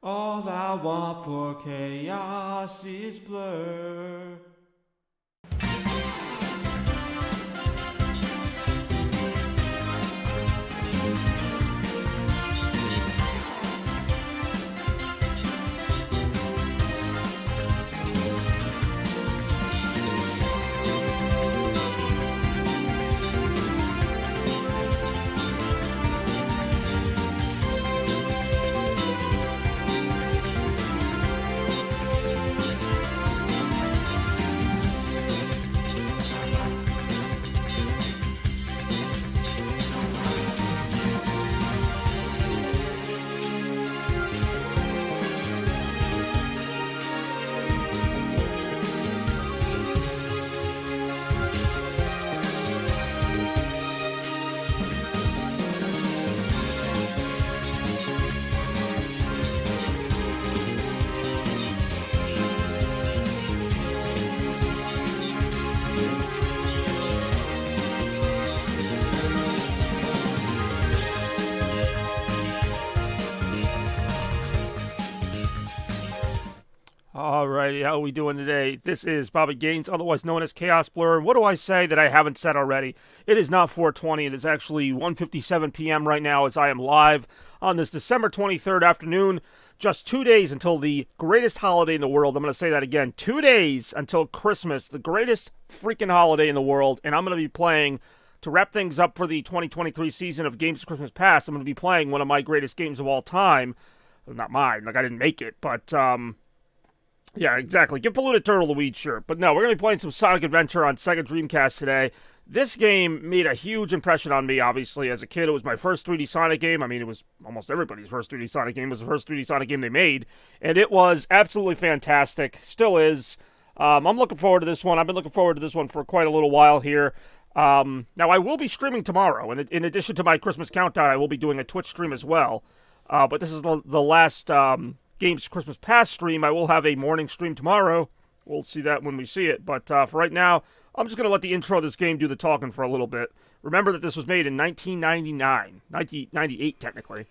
All I want for chaos is blur. Alrighty, how are we doing today? This is Bobby Gaines, otherwise known as Chaos Blur. What do I say that I haven't said already? It is not 4:20. It is actually 1:57 p.m. right now as I am live on this December 23rd afternoon. Just 2 days until the greatest holiday in the world. I'm going to say that again. 2 days until Christmas, the greatest freaking holiday in the world. And I'm going to be playing, to wrap things up for the 2023 season of Games of Christmas Past, I'm going to be playing one of my greatest games of all time. Not mine, like I didn't make it, but yeah, exactly. Give Polluted Turtle the weed shirt. But no, we're going to be playing some Sonic Adventure on Sega Dreamcast today. This game made a huge impression on me, obviously. As a kid, it was my first 3D Sonic game. I mean, it was almost everybody's first 3D Sonic game. It was the first 3D Sonic game they made. And it was absolutely fantastic. Still is. I'm looking forward to this one. I've been looking forward to this one for quite a little while here. Now, I will be streaming tomorrow. And in addition to my Christmas countdown, I will be doing a Twitch stream as well. But this is the last Games Christmas Past stream. I will have a morning stream tomorrow. We'll see that when we see it. But for right now, I'm just going to let the intro of this game do the talking for a little bit. Remember that this was made in 1998, technically.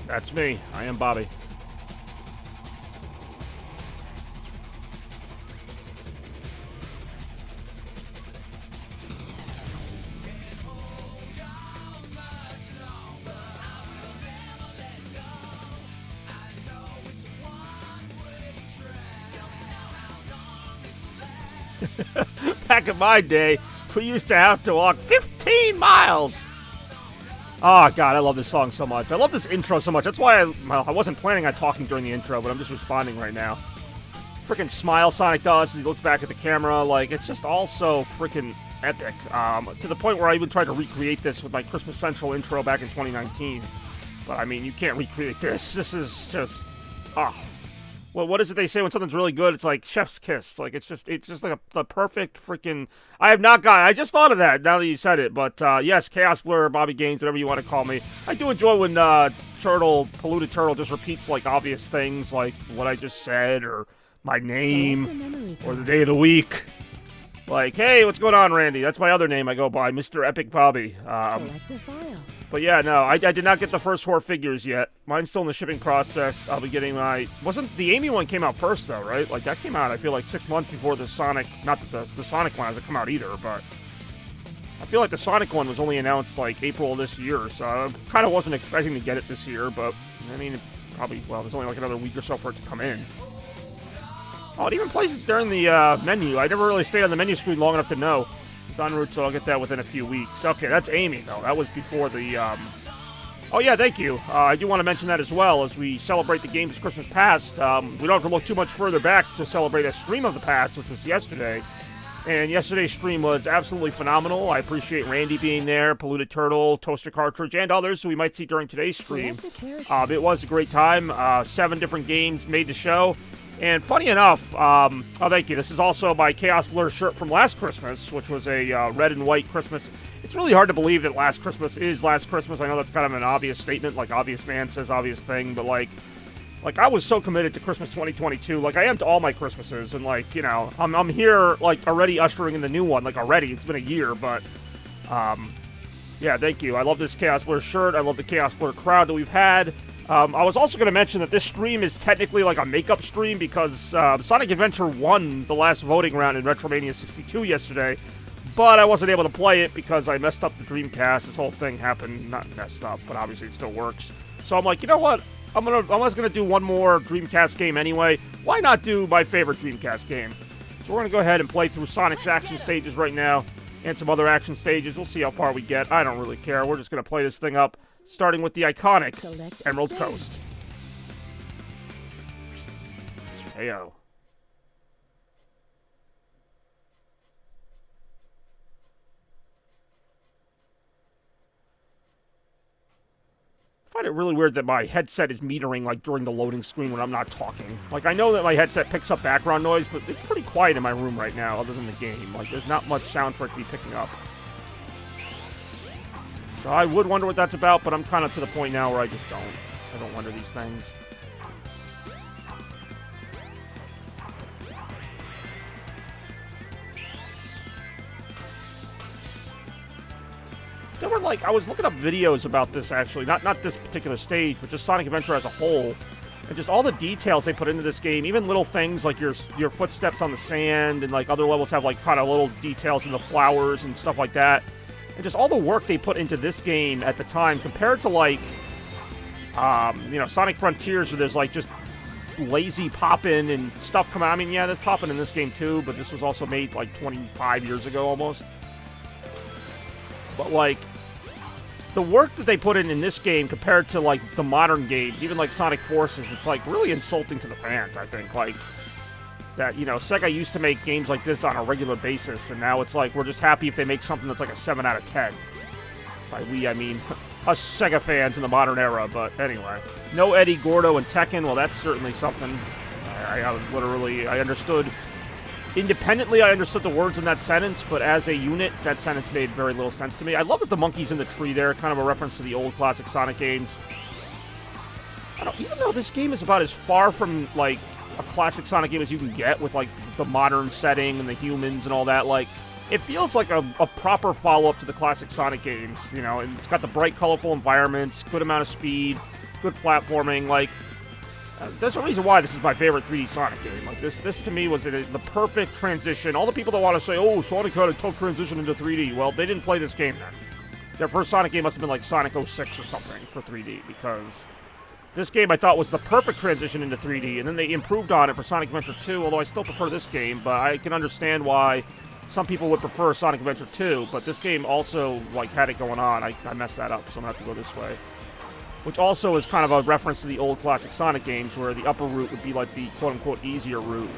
That's me. I am Bobby. Back in my day, we used to have to walk 15 miles. Oh, God, I love this song so much. I love this intro so much. That's why I wasn't planning on talking during the intro, but I'm just responding right now. Freaking smile Sonic does as he looks back at the camera. Like, it's just all so freaking epic. To the point where I even tried to recreate this with my Christmas Central intro back in 2019. But, I mean, you can't recreate this. This is just... Well, what is it they say when something's really good? It's like chef's kiss. Like, it's just like the perfect freaking... I just thought of that now that you said it. But, yes, Chaos Blur, Bobby Gaines, whatever you want to call me. I do enjoy when Polluted Turtle just repeats, like, obvious things, like what I just said, or my name, or the day of the week. Like, hey, what's going on, Randy? That's my other name I go by, Mr. Epic Bobby. Select a file. But yeah, no, I did not get the first 4 figures yet. Mine's still in the shipping process. I'll be getting my... Wasn't the Amy one came out first, though, right? Like, that came out, I feel like, 6 months before the Sonic... Not that the Sonic one hasn't come out either, but... I feel like the Sonic one was only announced like April of this year, so I kind of wasn't expecting to get it this year, but I mean, probably, well, there's only like another week or so for it to come in. Oh, it even plays it during the menu. I never really stayed on the menu screen long enough to know. It's en route, so I'll get that within a few weeks. Okay, that's Amy, though. That was before the, Oh, yeah, thank you. I do want to mention that as well. As we celebrate the game's Christmas past, we don't have to look too much further back to celebrate a stream of the past, which was yesterday. And yesterday's stream was absolutely phenomenal. I appreciate Randy being there, Polluted Turtle, Toaster Cartridge, and others who we might see during today's stream. It was a great time. 7 different games made the show. And funny enough, oh, thank you. This is also my Chaos Blur shirt from last Christmas, which was a red and white Christmas. It's really hard to believe that last Christmas is last Christmas. I know that's kind of an obvious statement, like obvious man says obvious thing, but like I was so committed to Christmas 2022, like I am to all my Christmases, and like, you know, I'm here like already ushering in the new one, like already. It's been a year, but yeah, thank you. I love this Chaos Blur shirt. I love the Chaos Blur crowd that we've had. I was also going to mention that this stream is technically like a makeup stream because Sonic Adventure won the last voting round in Retromania 62 yesterday, but I wasn't able to play it because I messed up the Dreamcast. This whole thing happened, not messed up, but obviously it still works. So I'm like, you know what? I'm just gonna do one more Dreamcast game anyway. Why not do my favorite Dreamcast game? So we're gonna go ahead and play through Sonic's action stages right now, and some other action stages. We'll see how far we get. I don't really care. We're just gonna play this thing up, starting with the iconic Emerald Coast. Heyo. I find it really weird that my headset is metering like during the loading screen when I'm not talking. Like, I know that my headset picks up background noise, but it's pretty quiet in my room right now other than the game. Like, there's not much sound for it to be picking up. So I would wonder what that's about, but I'm kind of to the point now where I just don't. I don't wonder these things. There were like, I was looking up videos about this actually, not this particular stage, but just Sonic Adventure as a whole, and just all the details they put into this game, even little things like your footsteps on the sand, and like other levels have like kind of little details in the flowers and stuff like that, and just all the work they put into this game at the time compared to like, you know, Sonic Frontiers, where there's like just lazy poppin' and stuff coming out. I mean, yeah, there's poppin' in this game too, but this was also made like 25 years ago almost. But like, the work that they put in this game compared to like the modern games, even like Sonic Forces, it's like really insulting to the fans, I think. Like, that, you know, Sega used to make games like this on a regular basis, and now it's like we're just happy if they make something that's like a 7 out of 10. By we, I mean us Sega fans in the modern era, but anyway. No Eddie Gordo and Tekken, well, that's certainly something. I understood. Independently, I understood the words in that sentence, but as a unit, that sentence made very little sense to me. I love that the monkey's in the tree there, kind of a reference to the old classic Sonic games. Even though this game is about as far from, like, a classic Sonic game as you can get with, like, the modern setting and the humans and all that, like, it feels like a proper follow-up to the classic Sonic games, you know, and it's got the bright, colorful environments, good amount of speed, good platforming, like, there's a reason why this is my favorite 3D Sonic game. Like, this to me was the perfect transition. All the people that want to say, oh, Sonic had a tough transition into 3D, well, they didn't play this game then. Their first Sonic game must have been like Sonic 06 or something for 3D, because this game I thought was the perfect transition into 3D, and then they improved on it for Sonic Adventure 2, although I still prefer this game, but I can understand why some people would prefer Sonic Adventure 2, but this game also, like, had it going on. I messed that up, so I'm going to have to go this way. Which also is kind of a reference to the old classic Sonic games, where the upper route would be like the quote-unquote easier route.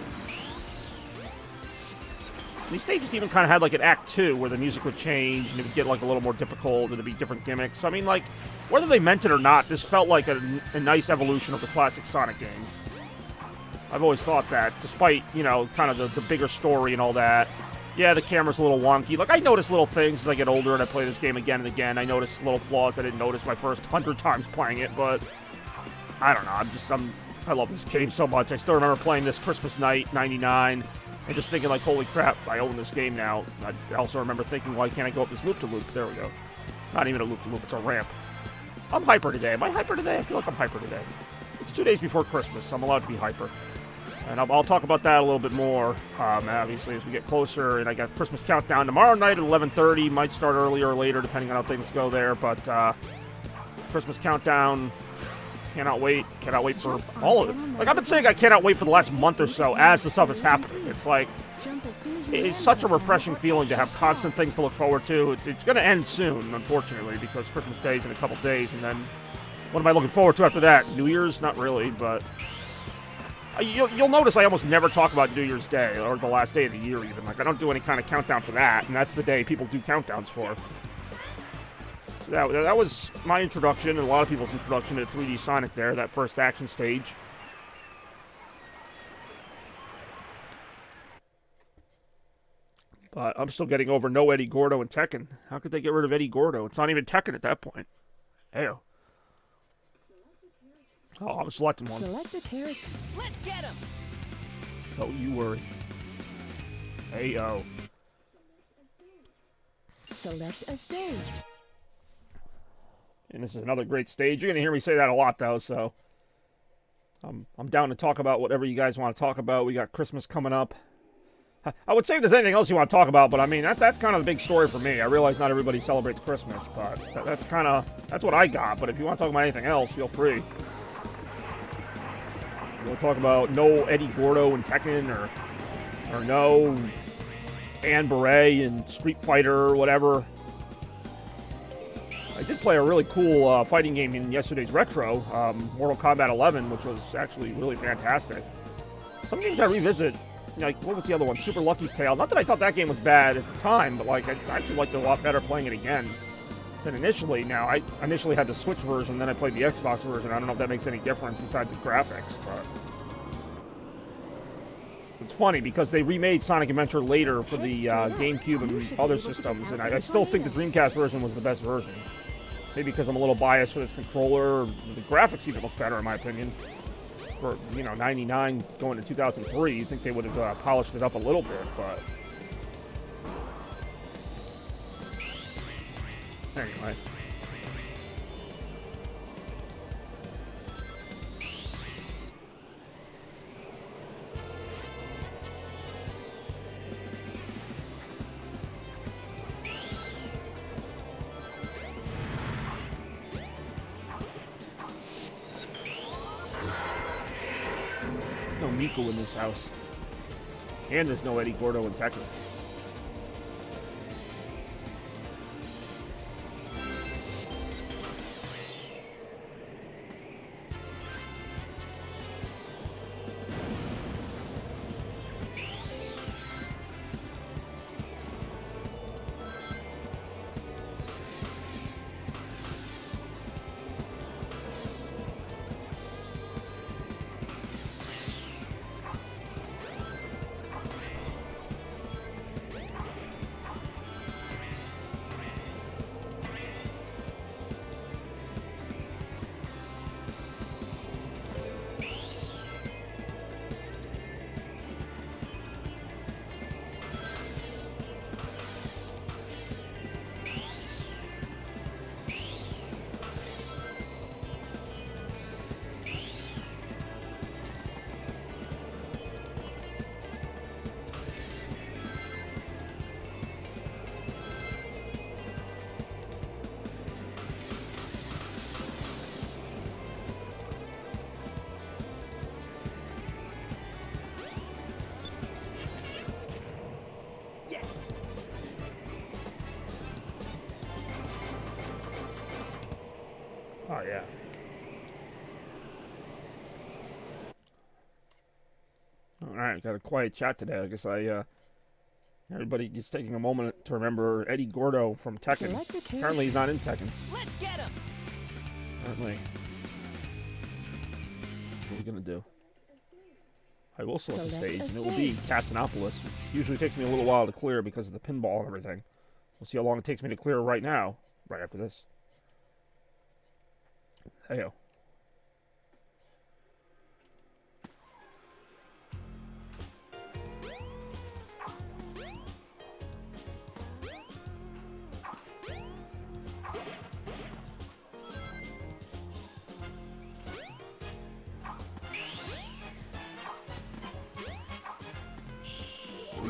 These stages even kind of had like an Act 2, where the music would change, and it would get like a little more difficult, and there'd be different gimmicks. I mean, like, whether they meant it or not, this felt like a nice evolution of the classic Sonic games. I've always thought that, despite, you know, kind of the bigger story and all that. Yeah, the camera's a little wonky. Like, I notice little things as I get older and I play this game again and again. I notice little flaws I didn't notice my first 100 times playing it, but I don't know. I love this game so much. I still remember playing this Christmas night, 99, and just thinking, like, holy crap, I own this game now. I also remember thinking, why can't I go up this loop-to-loop? There we go. Not even a loop-to-loop, it's a ramp. I'm hyper today. Am I hyper today? I feel like I'm hyper today. It's 2 days before Christmas, so I'm allowed to be hyper. And I'll talk about that a little bit more, obviously, as we get closer. And I got Christmas Countdown tomorrow night at 11:30. Might start earlier or later, depending on how things go there. But Christmas Countdown, cannot wait. Cannot wait for all of it. Like, I've been saying I cannot wait for the last month or so as the stuff is happening. It's like, it's such a refreshing feeling to have constant things to look forward to. It's going to end soon, unfortunately, because Christmas Day is in a couple days. And then, what am I looking forward to after that? New Year's? Not really, but... You'll notice I almost never talk about New Year's Day, or the last day of the year even. Like, I don't do any kind of countdown for that, and that's the day people do countdowns for. So that was my introduction, and a lot of people's introduction to 3D Sonic there, that first action stage. But I'm still getting over no Eddie Gordo in Tekken. How could they get rid of Eddie Gordo? It's not even Tekken at that point. Ew. Oh, I'm selecting one. Select a character. Let's get him. Don't you worry. Ayo. Select a stage. And this is another great stage. You're gonna hear me say that a lot, though. So I'm down to talk about whatever you guys want to talk about. We got Christmas coming up. I would say if there's anything else you want to talk about, but I mean that's kind of the big story for me. I realize not everybody celebrates Christmas, but that's what I got. But if you want to talk about anything else, feel free. We'll talk about no Eddie Gordo in Tekken, or no Anne Beret in Street Fighter or whatever. I did play a really cool fighting game in yesterday's Retro, Mortal Kombat 11, which was actually really fantastic. Some games I revisit, like, what was the other one? Super Lucky's Tale. Not that I thought that game was bad at the time, but like I actually liked it a lot better playing it again than initially. Now, I initially had the Switch version, then I played the Xbox version. I don't know if that makes any difference besides the graphics, but... It's funny because they remade Sonic Adventure later for the GameCube and other systems, and I still think the Dreamcast version was the best version. Maybe because I'm a little biased for this controller. The graphics even look better, in my opinion. For, 99 going to 2003, you'd think they would have polished it up a little bit, but... Anyway. No Nico in this house. And there's no Eddie Gordo in Tekken. Oh, yeah. Alright, got a quiet chat today. I guess everybody is taking a moment to remember Eddie Gordo from Tekken. Apparently he's not in Tekken. Let's get him. Apparently. What are we gonna do? I will select the stage, and it will be Castanopolis, which usually takes me a little while to clear because of the pinball and everything. We'll see how long it takes me to clear right now, right after this. Heyo.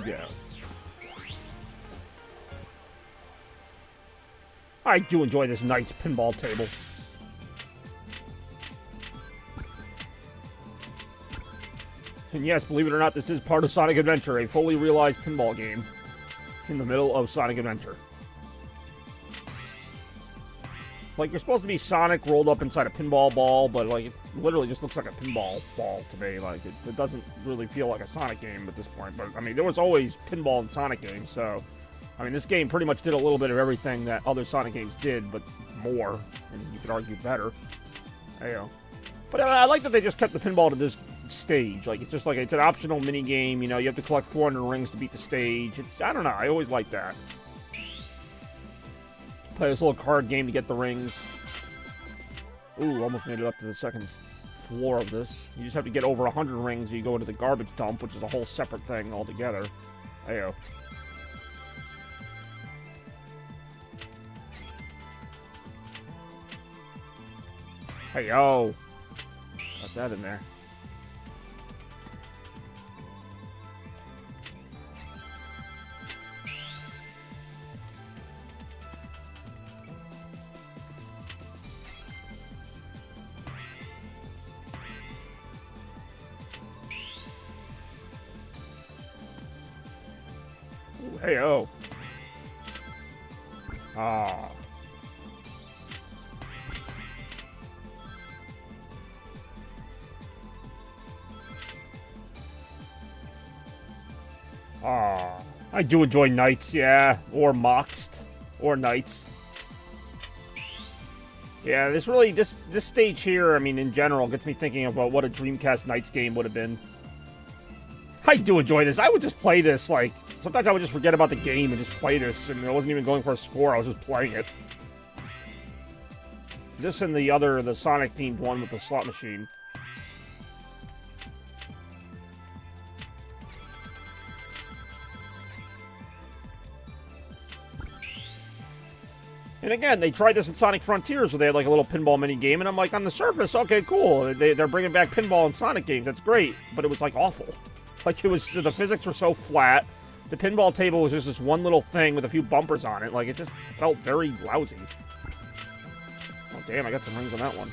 go. I do enjoy this Knights pinball table. And yes, believe it or not, this is part of Sonic Adventure, a fully realized pinball game in the middle of Sonic Adventure. Like, you're supposed to be Sonic rolled up inside a pinball ball, but, like, it literally just looks like a pinball ball to me. Like, it doesn't really feel like a Sonic game at this point. But, I mean, there was always pinball in Sonic games, so... I mean, this game pretty much did a little bit of everything that other Sonic games did, but more. And you could argue better. There you go. But I like that they just kept the pinball to this stage. Like, it's just like, it's an optional mini game. You know, you have to collect 400 rings to beat the stage. It's, I don't know, I always like that. Play this little card game to get the rings. Ooh, almost made it up to the second floor of this. You just have to get over 100 rings, or you go into the garbage dump, which is a whole separate thing altogether. There you go. Hey, yo. Got that in there. Ooh, hey, yo. Ah. I do enjoy Knights, yeah. Or Moxed. Or Knights. Yeah, this stage here, I mean, in general, gets me thinking about what a Dreamcast Knights game would have been. I do enjoy this. I would just play this, like, sometimes I would just forget about the game and just play this, and I wasn't even going for a score, I was just playing it. This and the Sonic-themed one with the slot machine. And again, they tried this in Sonic Frontiers, where they had like a little pinball mini game, and I'm like, on the surface, okay, cool. They're bringing back pinball in Sonic games. That's great, but it was like awful. Like the physics were so flat. The pinball table was just this one little thing with a few bumpers on it. Like it just felt very lousy. Oh damn, I got some rings on that one.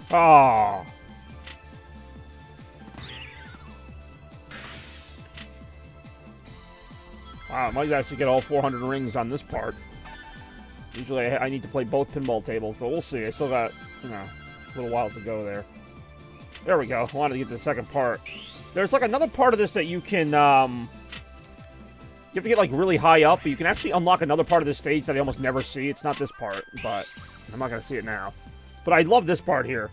Oh. Wow, I might actually get all 400 rings on this part. Usually I need to play both pinball tables, but we'll see. I still got, you know, a little while to go there. There we go. I wanted to get to the second part. There's like another part of this that you can, you have to get like really high up, but you can actually unlock another part of this stage that I almost never see. It's not this part, but I'm not going to see it now. But I love this part here.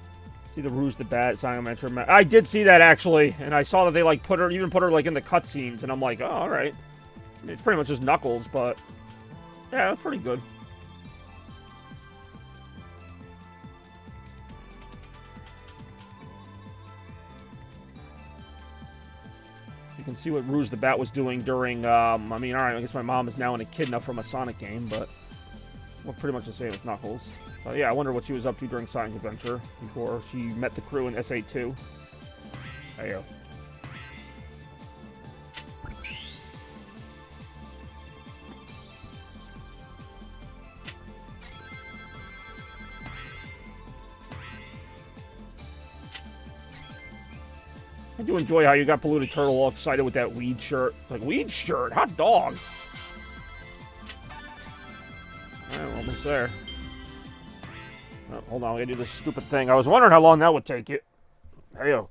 See the Rouge the Bat, Sonic Adventure. I did see that, actually, and I saw that they, like, put her like, in the cutscenes, and I'm like, oh, alright. I mean, it's pretty much just Knuckles, but, yeah, that's pretty good. You can see what Rouge the Bat was doing during, I mean, alright, I guess my mom is now an echidna from a Sonic game, but we're pretty much the same as Knuckles. Yeah, I wonder what she was up to during Sonic Adventure before she met the crew in SA2. There you go. I do enjoy how you got Polluted Turtle all excited with that weed shirt. Like, weed shirt? Hot dog! Alright, we're almost there. Oh, hold on, we gotta do this stupid thing. I was wondering how long that would take it. There you go.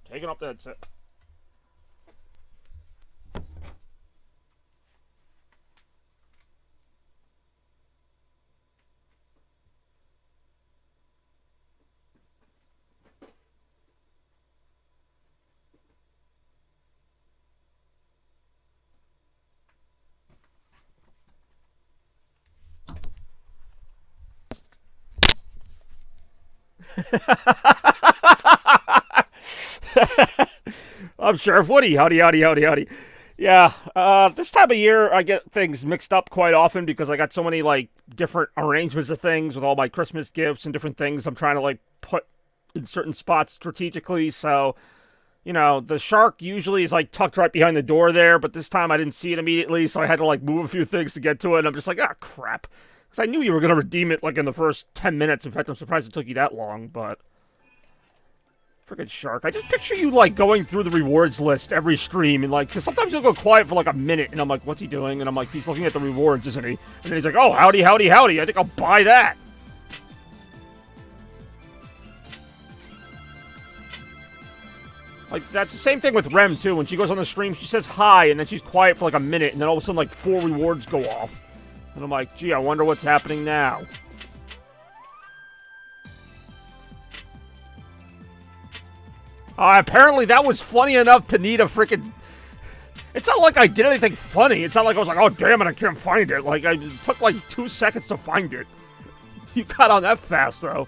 Taking off the headset. I'm Sheriff Woody. Howdy, howdy, howdy, howdy. Yeah, this time of year I get things mixed up quite often because I got so many like different arrangements of things with all my Christmas gifts and different things I'm trying to like put in certain spots strategically. So, the shark usually is like tucked right behind the door there, but this time I didn't see it immediately, so I had to like move a few things to get to it. And I'm just like, crap, because I knew you were gonna redeem it like in the first 10 minutes. In fact, I'm surprised it took you that long, but. Freaking shark. I just picture you, like, going through the rewards list every stream, and, like, because sometimes you'll go quiet for, like, a minute, and I'm like, what's he doing? And I'm like, he's looking at the rewards, isn't he? And then he's like, oh, howdy, howdy, howdy. I think I'll buy that. Like, that's the same thing with Rem, too. When she goes on the stream, she says hi, and then she's quiet for, like, a minute, and then all of a sudden, like, 4 rewards go off. And I'm like, gee, I wonder what's happening now. Apparently that was funny enough to need a freaking... It's not like I did anything funny. It's not like I was like, oh, damn it, I can't find it. Like, it took like 2 seconds to find it. You got on that fast, though.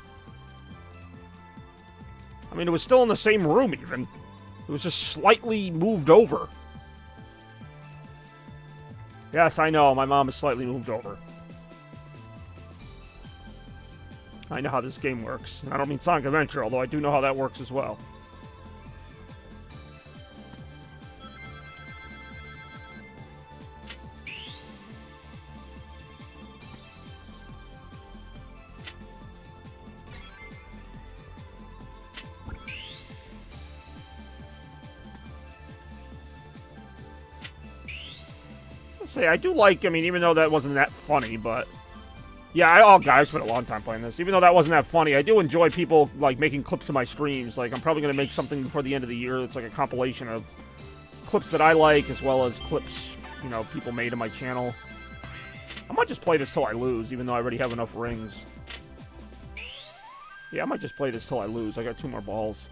I mean, it was still in the same room, even. It was just slightly moved over. Yes, I know, my mom is slightly moved over. I know how this game works. I don't mean Sonic Adventure, although I do know how that works as well. I do like, I mean, even though that wasn't that funny, but... Yeah, I spent a long time playing this. Even though that wasn't that funny, I do enjoy people, like, making clips of my streams. Like, I'm probably going to make something before the end of the year that's, like, a compilation of clips that I like, as well as clips, people made on my channel. I might just play this till I lose, even though I already have enough rings. Yeah, I might just play this till I lose. I got 2 more balls.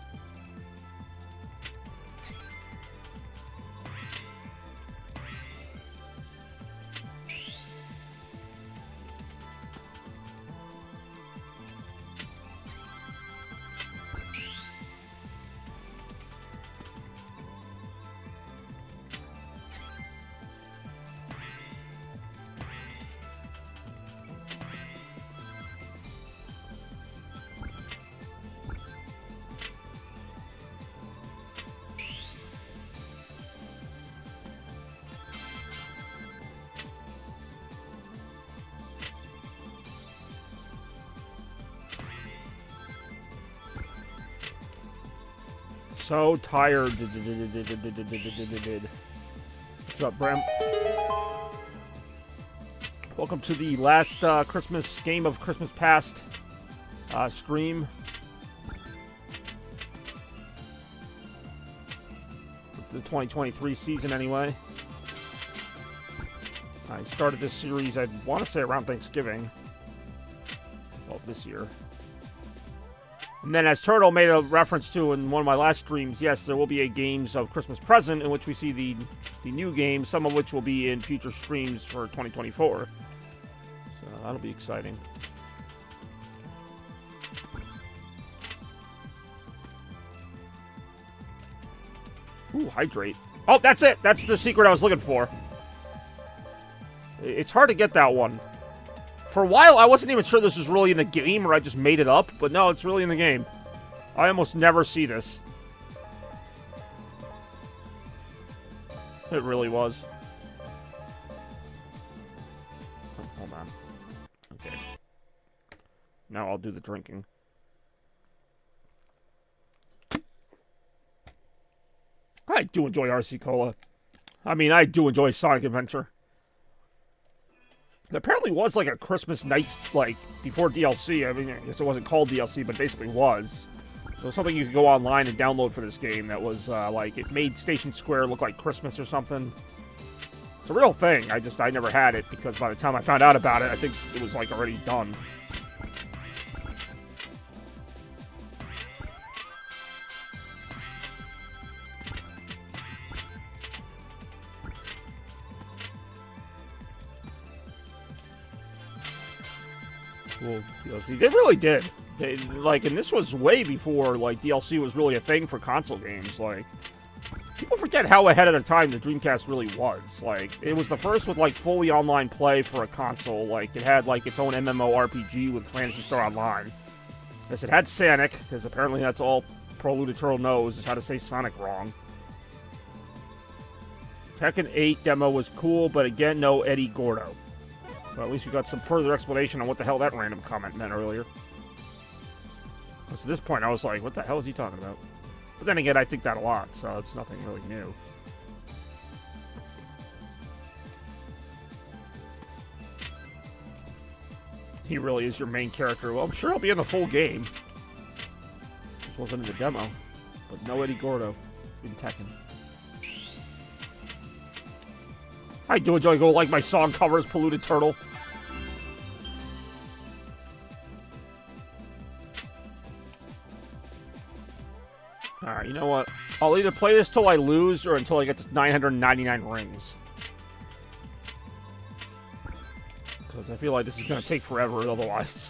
So tired. What's up, Bram? Welcome to the last Christmas game of Christmas Past stream. The 2023 season, anyway. I started this series, I want to say around Thanksgiving. Well, this year. And then, as Turtle made a reference to in one of my last streams, yes, there will be a Games of Christmas Present in which we see the new games, some of which will be in future streams for 2024. So that'll be exciting. Ooh, hydrate. Oh, that's it! That's the secret I was looking for. It's hard to get that one. For a while, I wasn't even sure this was really in the game, or I just made it up, but no, it's really in the game. I almost never see this. It really was. Oh, hold on. Okay. Now I'll do the drinking. I do enjoy RC Cola. I mean, I do enjoy Sonic Adventure. There apparently was like a Christmas night, like, before DLC. I mean, I guess it wasn't called DLC, but basically was. It was something you could go online and download for this game that was, like, it made Station Square look like Christmas or something. It's a real thing. I never had it, because by the time I found out about it, I think it was, like, already done. Well, DLC. They really did. And this was way before, like, DLC was really a thing for console games. Like, People forget how ahead of the time the Dreamcast really was. Like, it was the first with, like, fully online play for a console. Like, it had, like, its own MMORPG with Phantasy Star Online. Yes, it had Sonic, because apparently that's all Pro Turtle knows, is how to say Sonic wrong. Tekken 8 demo was cool, but again, no Eddie Gordo. Well, at least we got some further explanation on what the hell that random comment meant earlier. So at this point, I was like, what the hell is he talking about? But then again, I think that a lot, so it's nothing really new. He really is your main character. Well, I'm sure he'll be in the full game. This wasn't in the demo. But no Eddie Gordo in Tekken. I do enjoy go like my song covers Polluted Turtle. Alright, you know what? I'll either play this till I lose or until I get to 999 rings. Because I feel like this is going to take forever otherwise.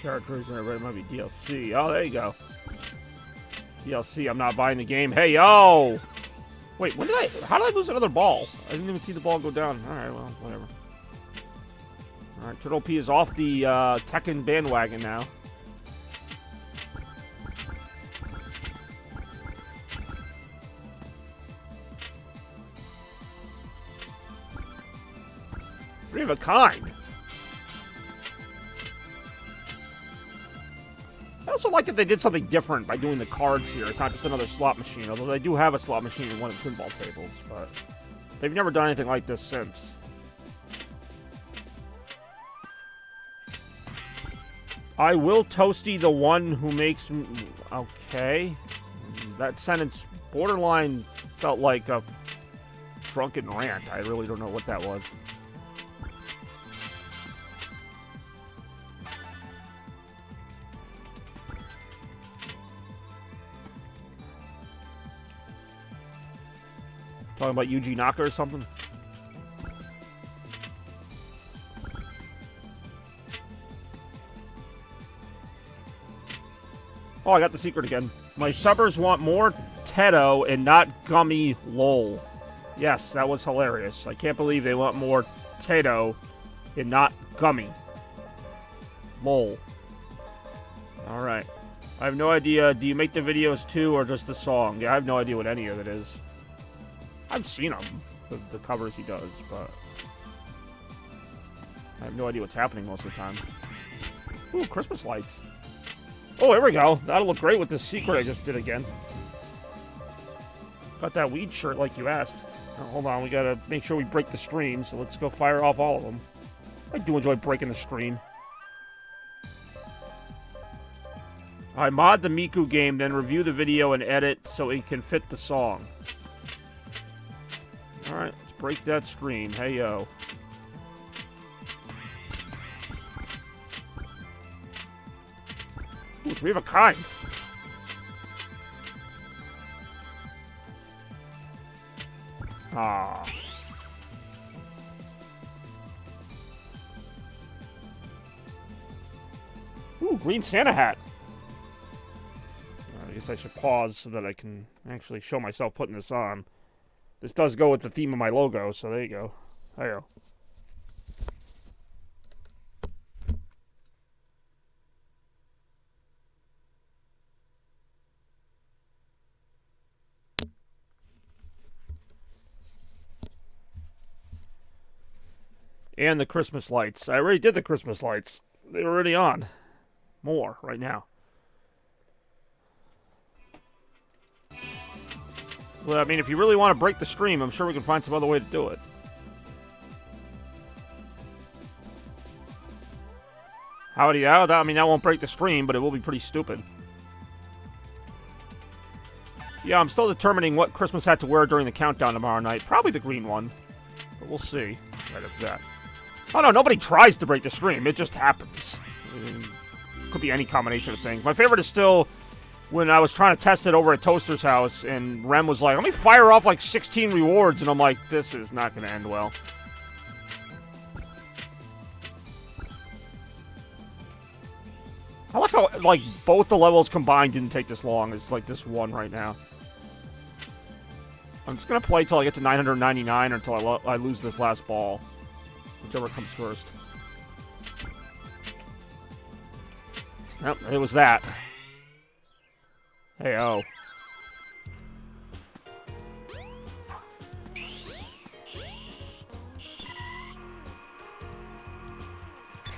Characters and I read it might be DLC. Oh, there you go. DLC, I'm not buying the game. Hey, yo! Wait, how did I lose another ball? I didn't even see the ball go down. Alright, well, whatever. Alright, Turtle P is off the Tekken bandwagon now. Three of a kind. I also like that they did something different by doing the cards here. It's not just another slot machine, although they do have a slot machine in one of the pinball tables, but they've never done anything like this since. I will toasty the one who makes... Okay. That sentence borderline felt like a drunken rant. I really don't know what that was. Talking about Yuji Naka or something? Oh, I got the secret again. My subbers want more Teto and not gummy lol. Yes, that was hilarious. I can't believe they want more Teto and not gummy. Lol. Alright. I have no idea. Do you make the videos too or just the song? Yeah, I have no idea what any of it is. I've seen them, the covers he does, but I have no idea what's happening most of the time. Ooh, Christmas lights. Oh, here we go. That'll look great with this secret I just did again. Got that weed shirt like you asked. Oh, hold on, we gotta make sure we break the stream, so let's go fire off all of them. I do enjoy breaking the stream. I mod the Miku game, then review the video and edit so it can fit the song. Alright, let's break that stream. Hey, yo. Ooh, three of a kind. Ah. Ooh, green Santa hat. I guess I should pause so that I can actually show myself putting this on. This does go with the theme of my logo, so there you go. There you go. And the Christmas lights. I already did the Christmas lights. They were already on. More right now. Well, I mean, if you really want to break the stream, I'm sure we can find some other way to do it. Howdy, how? I mean, that won't break the stream, but it will be pretty stupid. Yeah, I'm still determining what Christmas hat to wear during the countdown tomorrow night. Probably the green one. But we'll see. Right after that. Oh no, nobody tries to break the stream. It just happens. Could be any combination of things. My favorite is still when I was trying to test it over at Toaster's house, and Rem was like, let me fire off like 16 rewards, and I'm like, this is not going to end well. I like how, like, both the levels combined didn't take this long. It's like this one right now. I'm just going to play till I get to 999 or until I lose this last ball. Whichever comes first. Yep, it was that. Hey-oh.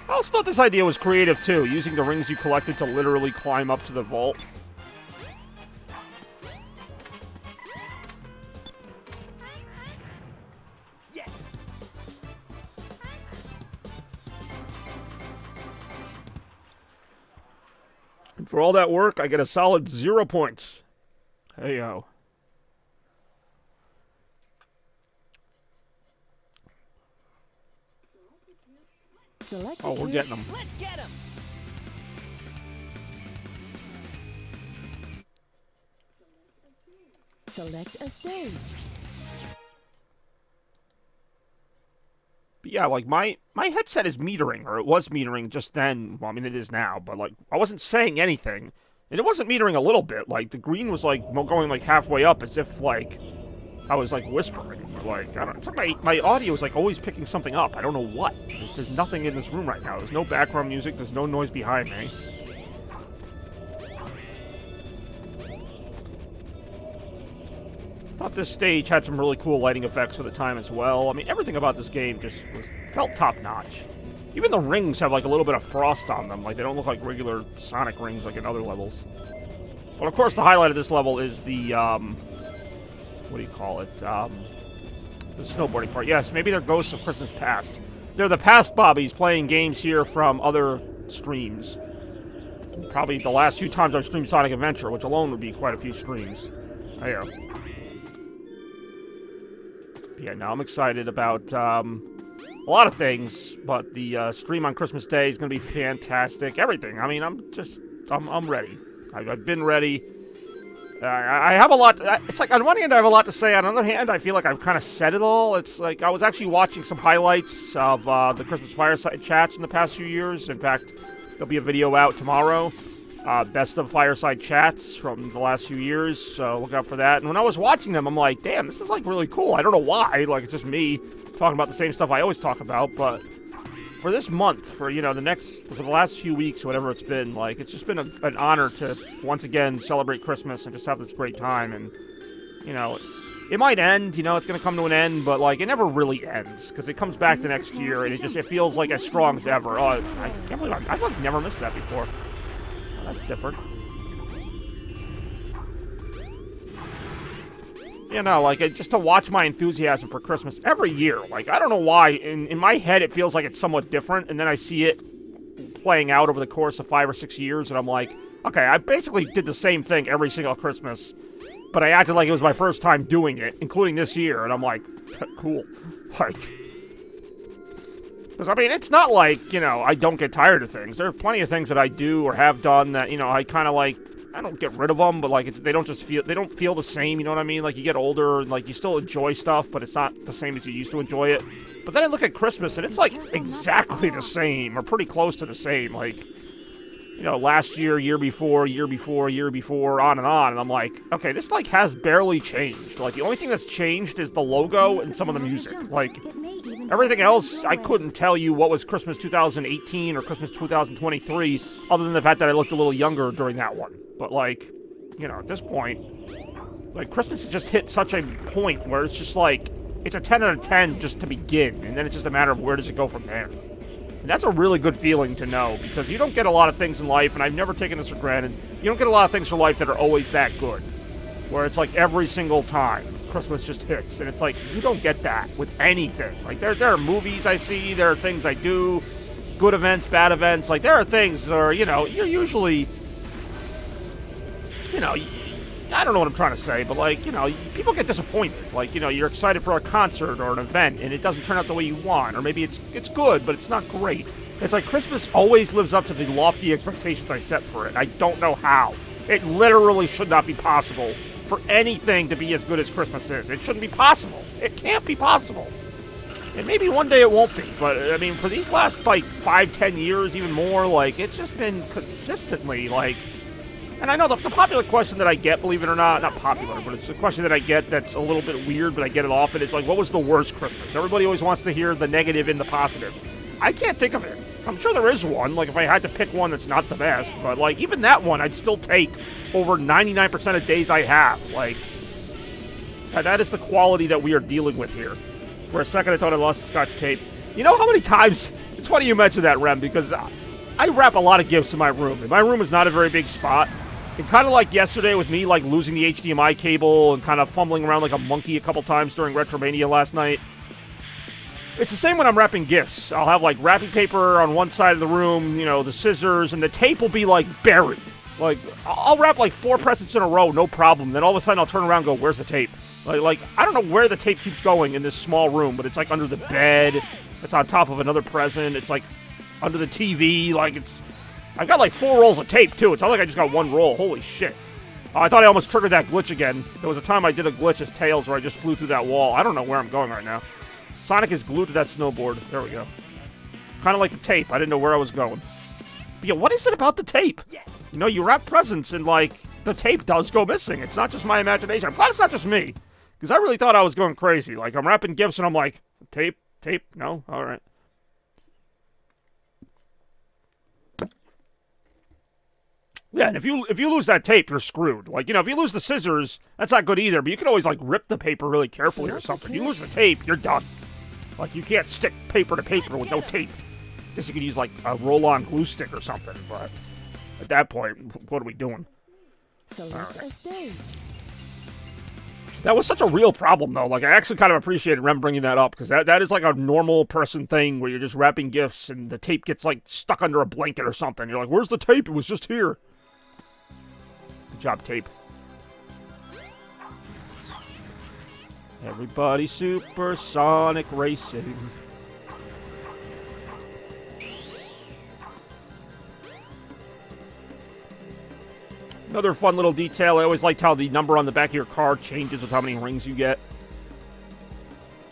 I also thought this idea was creative, too, using the rings you collected to literally climb up to the vault. Yes. And for all that work, I get a solid 0 points. Hey-yo. Select Oh, we're getting them. Let's get him. Select a stage. But yeah, like, my headset is metering, or it was metering just then. Well, I mean, it is now, but, like, I wasn't saying anything. And it wasn't metering a little bit. Like, the green was, like, going, like, halfway up as if, like, I was, like, whispering. Like, I don't know. It's like my audio is, like, always picking something up. I don't know what. There's nothing in this room right now. There's no background music. There's no noise behind me. I thought this stage had some really cool lighting effects for the time as well. I mean, everything about this game just felt top-notch. Even the rings have, like, a little bit of frost on them. Like, they don't look like regular Sonic rings like in other levels. But, of course, the highlight of this level is the, what do you call it? The snowboarding part. Yes, maybe they're Ghosts of Christmas Past. They're the past Bobbies playing games here from other streams. Probably the last few times I've streamed Sonic Adventure, which alone would be quite a few streams. There. Yeah, now I'm excited about a lot of things, but the stream on Christmas Day is going to be fantastic. Everything. I mean, I'm ready. I've been ready. I have a lot. It's like on one hand I have a lot to say. On the other hand, I feel like I've kind of said it all. It's like I was actually watching some highlights of the Christmas Fireside Chats in the past few years. In fact, there'll be a video out tomorrow. Best of Fireside Chats from the last few years, so look out for that. And when I was watching them, I'm like, damn, this is like really cool. I don't know why. Like, it's just me talking about the same stuff I always talk about, but for this month, for, you know, for the last few weeks, whatever it's been, like, it's just been an honor to once again celebrate Christmas and just have this great time. And, you know, it might end, you know, it's going to come to an end, but, like, it never really ends, because it comes back the next year, and it feels like as strong as ever. Oh, I can't believe I've like never missed that before. Oh, that's different. You know, like, just to watch my enthusiasm for Christmas every year. Like, I don't know why. In my head, it feels like it's somewhat different, and then I see it playing out over the course of 5 or 6 years, and I'm like, okay, I basically did the same thing every single Christmas, but I acted like it was my first time doing it, including this year, and I'm like, cool. Like, because, I mean, it's not like, you know, I don't get tired of things. There are plenty of things that I do or have done that, you know, I kind of like, I don't get rid of them, but, like, they don't feel the same, you know what I mean? Like, you get older, and, like, you still enjoy stuff, but it's not the same as you used to enjoy it. But then I look at Christmas, and it's, like, exactly the same, or pretty close to the same. Like, you know, last year, year before, on, and I'm like, okay, this, like, has barely changed. Like, the only thing that's changed is the logo and some of the music. Like, everything else, I couldn't tell you what was Christmas 2018 or Christmas 2023, other than the fact that I looked a little younger during that one. But, like, you know, at this point, like, Christmas has just hit such a point where it's just, like, it's a 10 out of 10 just to begin, and then it's just a matter of where does it go from there. And that's a really good feeling to know, because you don't get a lot of things in life, and I've never taken this for granted, you don't get a lot of things for life that are always that good, where it's like every single time Christmas just hits, and it's like, you don't get that with anything. Like, there are movies I see, there are things I do, good events, bad events, like, there are things where, you know, you're usually, you know, I don't know what I'm trying to say, but like, people get disappointed. Like, you're excited for a concert or an event, and it doesn't turn out the way you want, or maybe it's good, but it's not great. It's like Christmas always lives up to the lofty expectations I set for it. I don't know how. It literally should not be possible for anything to be as good as Christmas is. It shouldn't be possible. It can't be possible. And maybe one day it won't be, but I mean, for these last like 5-10 years, even more, like it's just been consistently like. And I know the popular question that I get, believe it or not popular, but it's a question that I get that's a little bit weird, but I get it often. It's like, what was the worst Christmas? Everybody always wants to hear the negative and the positive. I can't think of it. I'm sure there is one, like if I had to pick one that's not the best, but like even that one I'd still take over 99% of days I have. Like, that is the quality that we are dealing with here. For a second I thought I lost the Scotch tape. You know how many times, it's funny you mentioned that, Rem, because I wrap a lot of gifts in my room, and my room is not a very big spot. And kind of like yesterday with me, like losing the HDMI cable and kind of fumbling around like a monkey a couple times during Retromania last night. It's the same when I'm wrapping gifts. I'll have like wrapping paper on one side of the room, the scissors, and the tape will be like buried. Like, I'll wrap like 4 presents in a row, no problem. Then all of a sudden I'll turn around and go, where's the tape? Like I don't know where the tape keeps going in this small room, but it's like under the bed. It's on top of another present. It's like under the TV. Like I got like 4 rolls of tape too. It's not like I just got 1 roll. Holy shit. I thought I almost triggered that glitch again. There was a time I did a glitch as Tails where I just flew through that wall. I don't know where I'm going right now. Sonic is glued to that snowboard. There we go. Kind of like the tape. I didn't know where I was going. But yeah, what is it about the tape? Yes. You wrap presents and like the tape does go missing. It's not just my imagination. I'm glad it's not just me. Because I really thought I was going crazy. Like, I'm wrapping gifts and I'm like, tape? No? Alright. Yeah, and if you lose that tape, you're screwed. Like, if you lose the scissors, that's not good either, but you can always, like, rip the paper really carefully or something. You lose the tape, you're done. Like, you can't stick paper to paper with no tape. I guess you could use, like, a roll-on glue stick or something, but at that point, what are we doing? Select a stage. That was such a real problem, though. Like, I actually kind of appreciated Rem bringing that up, because that is like a normal person thing where you're just wrapping gifts and the tape gets, like, stuck under a blanket or something. You're like, where's the tape? It was just here. Good job, tape. Everybody supersonic racing. Another fun little detail, I always liked how the number on the back of your car changes with how many rings you get.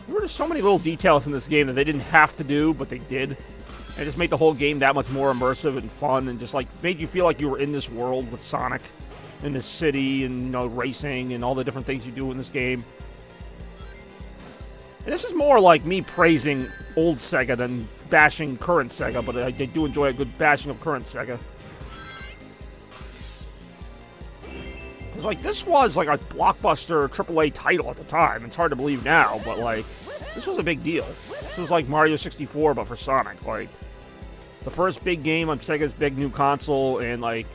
There were just so many little details in this game that they didn't have to do, but they did. And it just made the whole game that much more immersive and fun, and just like made you feel like you were in this world with Sonic, in this city, and racing, and all the different things you do in this game. And this is more like me praising old Sega than bashing current Sega, but I do enjoy a good bashing of current Sega. Because, like, this was, like, a blockbuster AAA title at the time. It's hard to believe now, but, like, this was a big deal. This was like Mario 64, but for Sonic. Like, the first big game on Sega's big new console, and, like,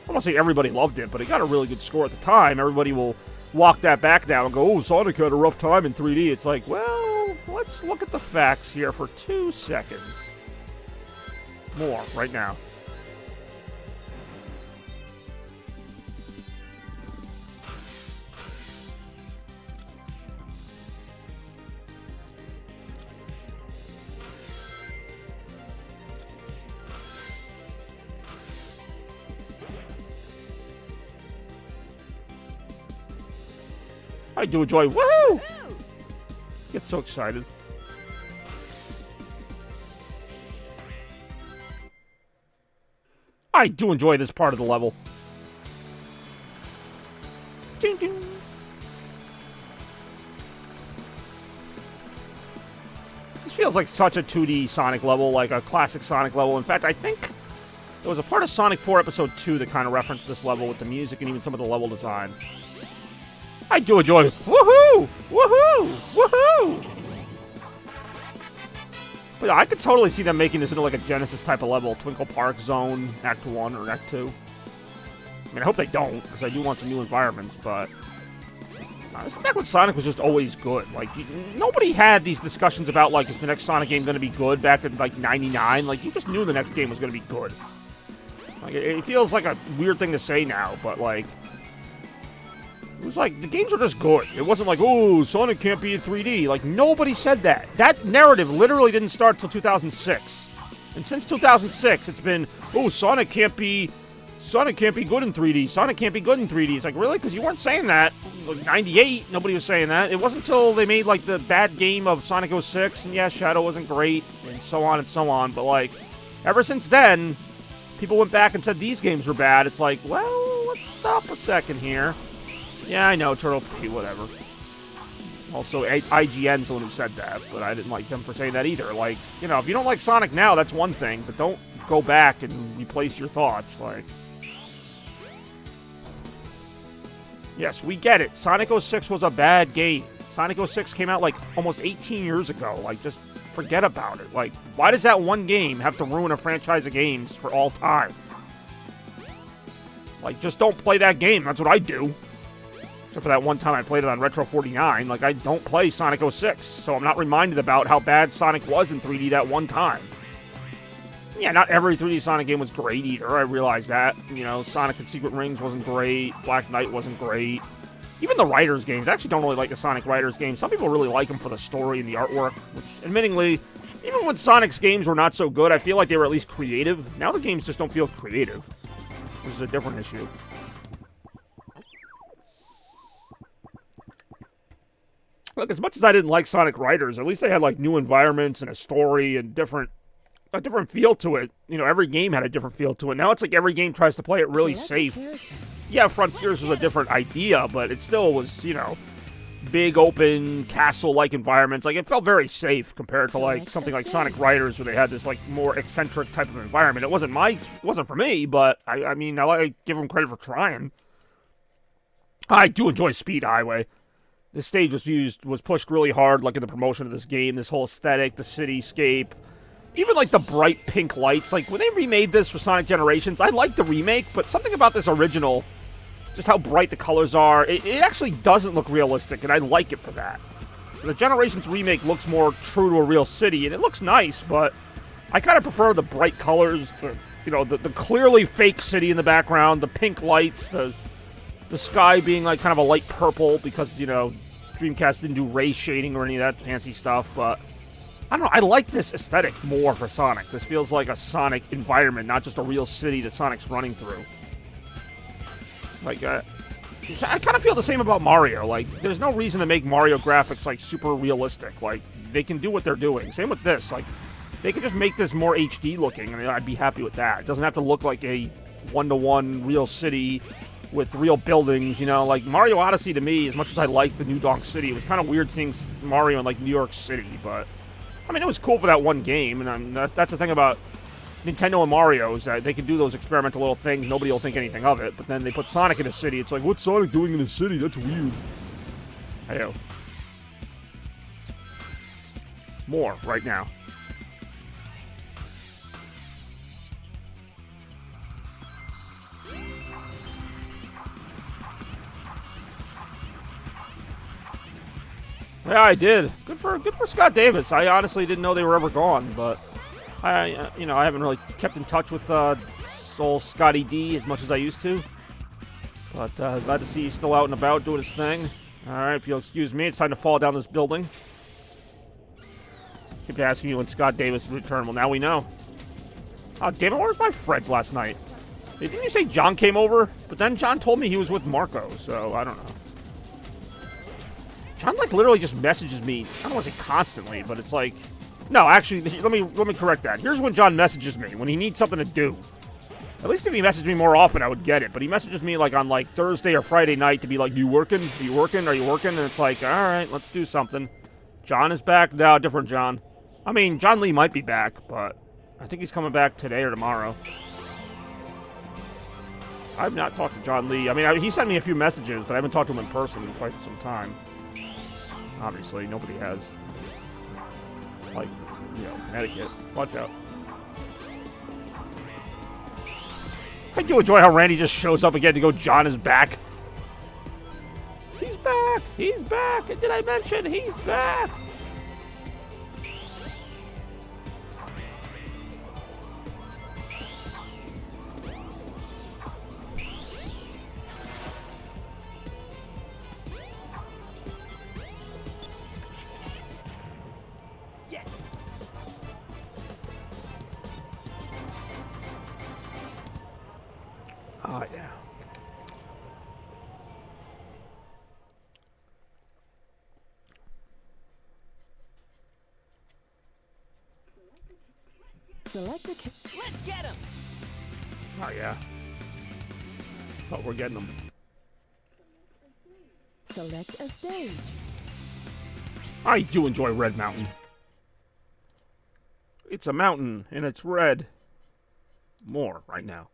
I won't say everybody loved it, but it got a really good score at the time. Everybody will walk that back now and go, oh, Sonic had a rough time in 3D. It's like, well, let's look at the facts here for 2 seconds. More, right now. I do enjoy, woohoo! Get so excited. I do enjoy this part of the level. Ding, ding. This feels like such a 2D Sonic level, like a classic Sonic level. In fact, I think there was a part of Sonic 4 Episode 2 that kind of referenced this level with the music and even some of the level design. I do enjoy it. Woohoo! Woohoo! Woohoo! But yeah, I could totally see them making this into like a Genesis type of level. Twinkle Park Zone, Act 1 or Act 2. I mean, I hope they don't, because I do want some new environments, but... this is back when Sonic was just always good. Like, nobody had these discussions about, like, is the next Sonic game going to be good back in, like, 99? Like, you just knew the next game was going to be good. Like, it feels like a weird thing to say now, but, like... It was like, the games were just good. It wasn't like, oh, Sonic can't be in 3D. Like, nobody said that. That narrative literally didn't start till 2006. And since 2006, it's been, oh, Sonic can't be good in 3D. Sonic can't be good in 3D. It's like, really? Because you weren't saying that. Like, 98, nobody was saying that. It wasn't until they made, like, the bad game of Sonic 06, and yeah, Shadow wasn't great, and so on and so on. But, like, ever since then, people went back and said these games were bad. It's like, well, let's stop a second here. Yeah, I know, Turtle P, whatever. Also, IGN's the one who said that, but I didn't like them for saying that either. Like, you know, if you don't like Sonic now, that's one thing, but don't go back and replace your thoughts. Like, yes, we get it. Sonic 06 was a bad game. Sonic 06 came out, like, almost 18 years ago. Like, just forget about it. Like, why does that one game have to ruin a franchise of games for all time? Like, just don't play that game. That's what I do. Except for that one time I played it on Retro 49. Like, I don't play Sonic 06, so I'm not reminded about how bad Sonic was in 3D that one time. Yeah, not every 3D Sonic game was great either. I realize that. You know, Sonic and Secret Rings wasn't great. Black Knight wasn't great. Even the Riders games. I actually don't really like the Sonic Riders games. Some people really like them for the story and the artwork. Which, admittingly, even when Sonic's games were not so good, I feel like they were at least creative. Now the games just don't feel creative. This is a different issue. Look, as much as I didn't like Sonic Riders, at least they had, like, new environments and a story and a different feel to it. You know, every game had a different feel to it. Now it's like every game tries to play it really safe. Yeah, Frontiers was a different idea, but it still was, you know, big, open, castle-like environments. Like, it felt very safe compared to, like, something like Sonic Riders, where they had this, like, more eccentric type of environment. It wasn't for me, but, I mean, I give them credit for trying. I do enjoy Speed Highway. This stage was pushed really hard, like, in the promotion of this game. This whole aesthetic, the cityscape, even, like, the bright pink lights. Like, when they remade this for Sonic Generations, I liked the remake, but something about this original, just how bright the colors are, it actually doesn't look realistic, and I like it for that. The Generations remake looks more true to a real city, and it looks nice, but I kind of prefer the bright colors, the clearly fake city in the background, the pink lights, the sky being, like, kind of a light purple because, you know, Dreamcast didn't do ray shading or any of that fancy stuff, but I don't know, I like this aesthetic more for Sonic. This feels like a Sonic environment, not just a real city that Sonic's running through. Like, I kind of feel the same about Mario. Like, there's no reason to make Mario graphics, like, super realistic. Like, they can do what they're doing. Same with this. Like, they could just make this more HD looking, and I'd be happy with that. It doesn't have to look like a one-to-one real city with real buildings, you know. Like, Mario Odyssey, to me, as much as I like the New Donk City, it was kind of weird seeing Mario in, like, New York City, but I mean, it was cool for that one game, and that's the thing about Nintendo and Mario, is that they can do those experimental little things, nobody will think anything of it, but then they put Sonic in a city, it's like, what's Sonic doing in a city? That's weird. Hey-o. More, right now. Yeah, I did. Good for Scott Davis. I honestly didn't know they were ever gone, but I haven't really kept in touch with Soul Scotty D as much as I used to. But glad to see he's still out and about doing his thing. All right, if you'll excuse me, it's time to fall down this building. Keep asking you when Scott Davis will return. Well, now we know. Oh, damn it, where was my friends last night? Didn't you say John came over? But then John told me he was with Marco, so I don't know. John, like, literally just messages me, I don't want to say constantly, but it's like, no, actually, let me correct that. Here's when John messages me, when he needs something to do. At least if he messaged me more often, I would get it, but he messages me, like, on, like, Thursday or Friday night to be like, you working? Are you working? Are you working? And it's like, all right, let's do something. John is back? No, different John. I mean, John Lee might be back, but I think he's coming back today or tomorrow. I've not talked to John Lee. I mean, he sent me a few messages, but I haven't talked to him in person in quite some time. Obviously, nobody has. Like, you know, Connecticut. Watch out. I do enjoy how Randy just shows up again to go, John is back. He's back! He's back! And did I mention he's back? Select a Let's get him! Oh, yeah. Oh, we're getting them. select a stage. I do enjoy Red Mountain. It's a mountain, and it's red. More right now.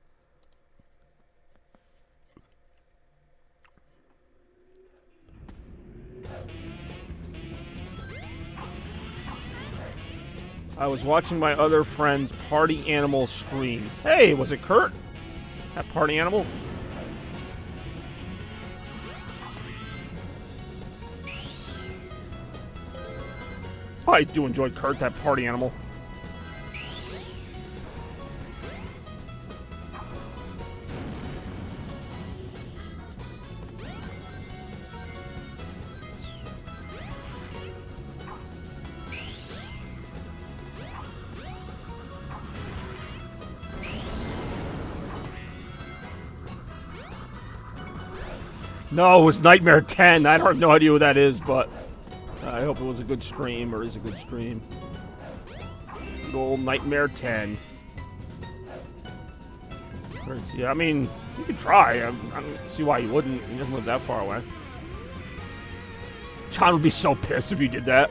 I was watching my other friend's party animal stream. Hey, was it Kurt? That party animal? I do enjoy Kurt, that party animal. No, it was Nightmare 10. I don't have no idea who that is, but I hope it was a good stream, or is a good stream. Good old Nightmare 10. Yeah, I mean, you could try. I don't see why you wouldn't. He doesn't live that far away. John would be so pissed if you did that.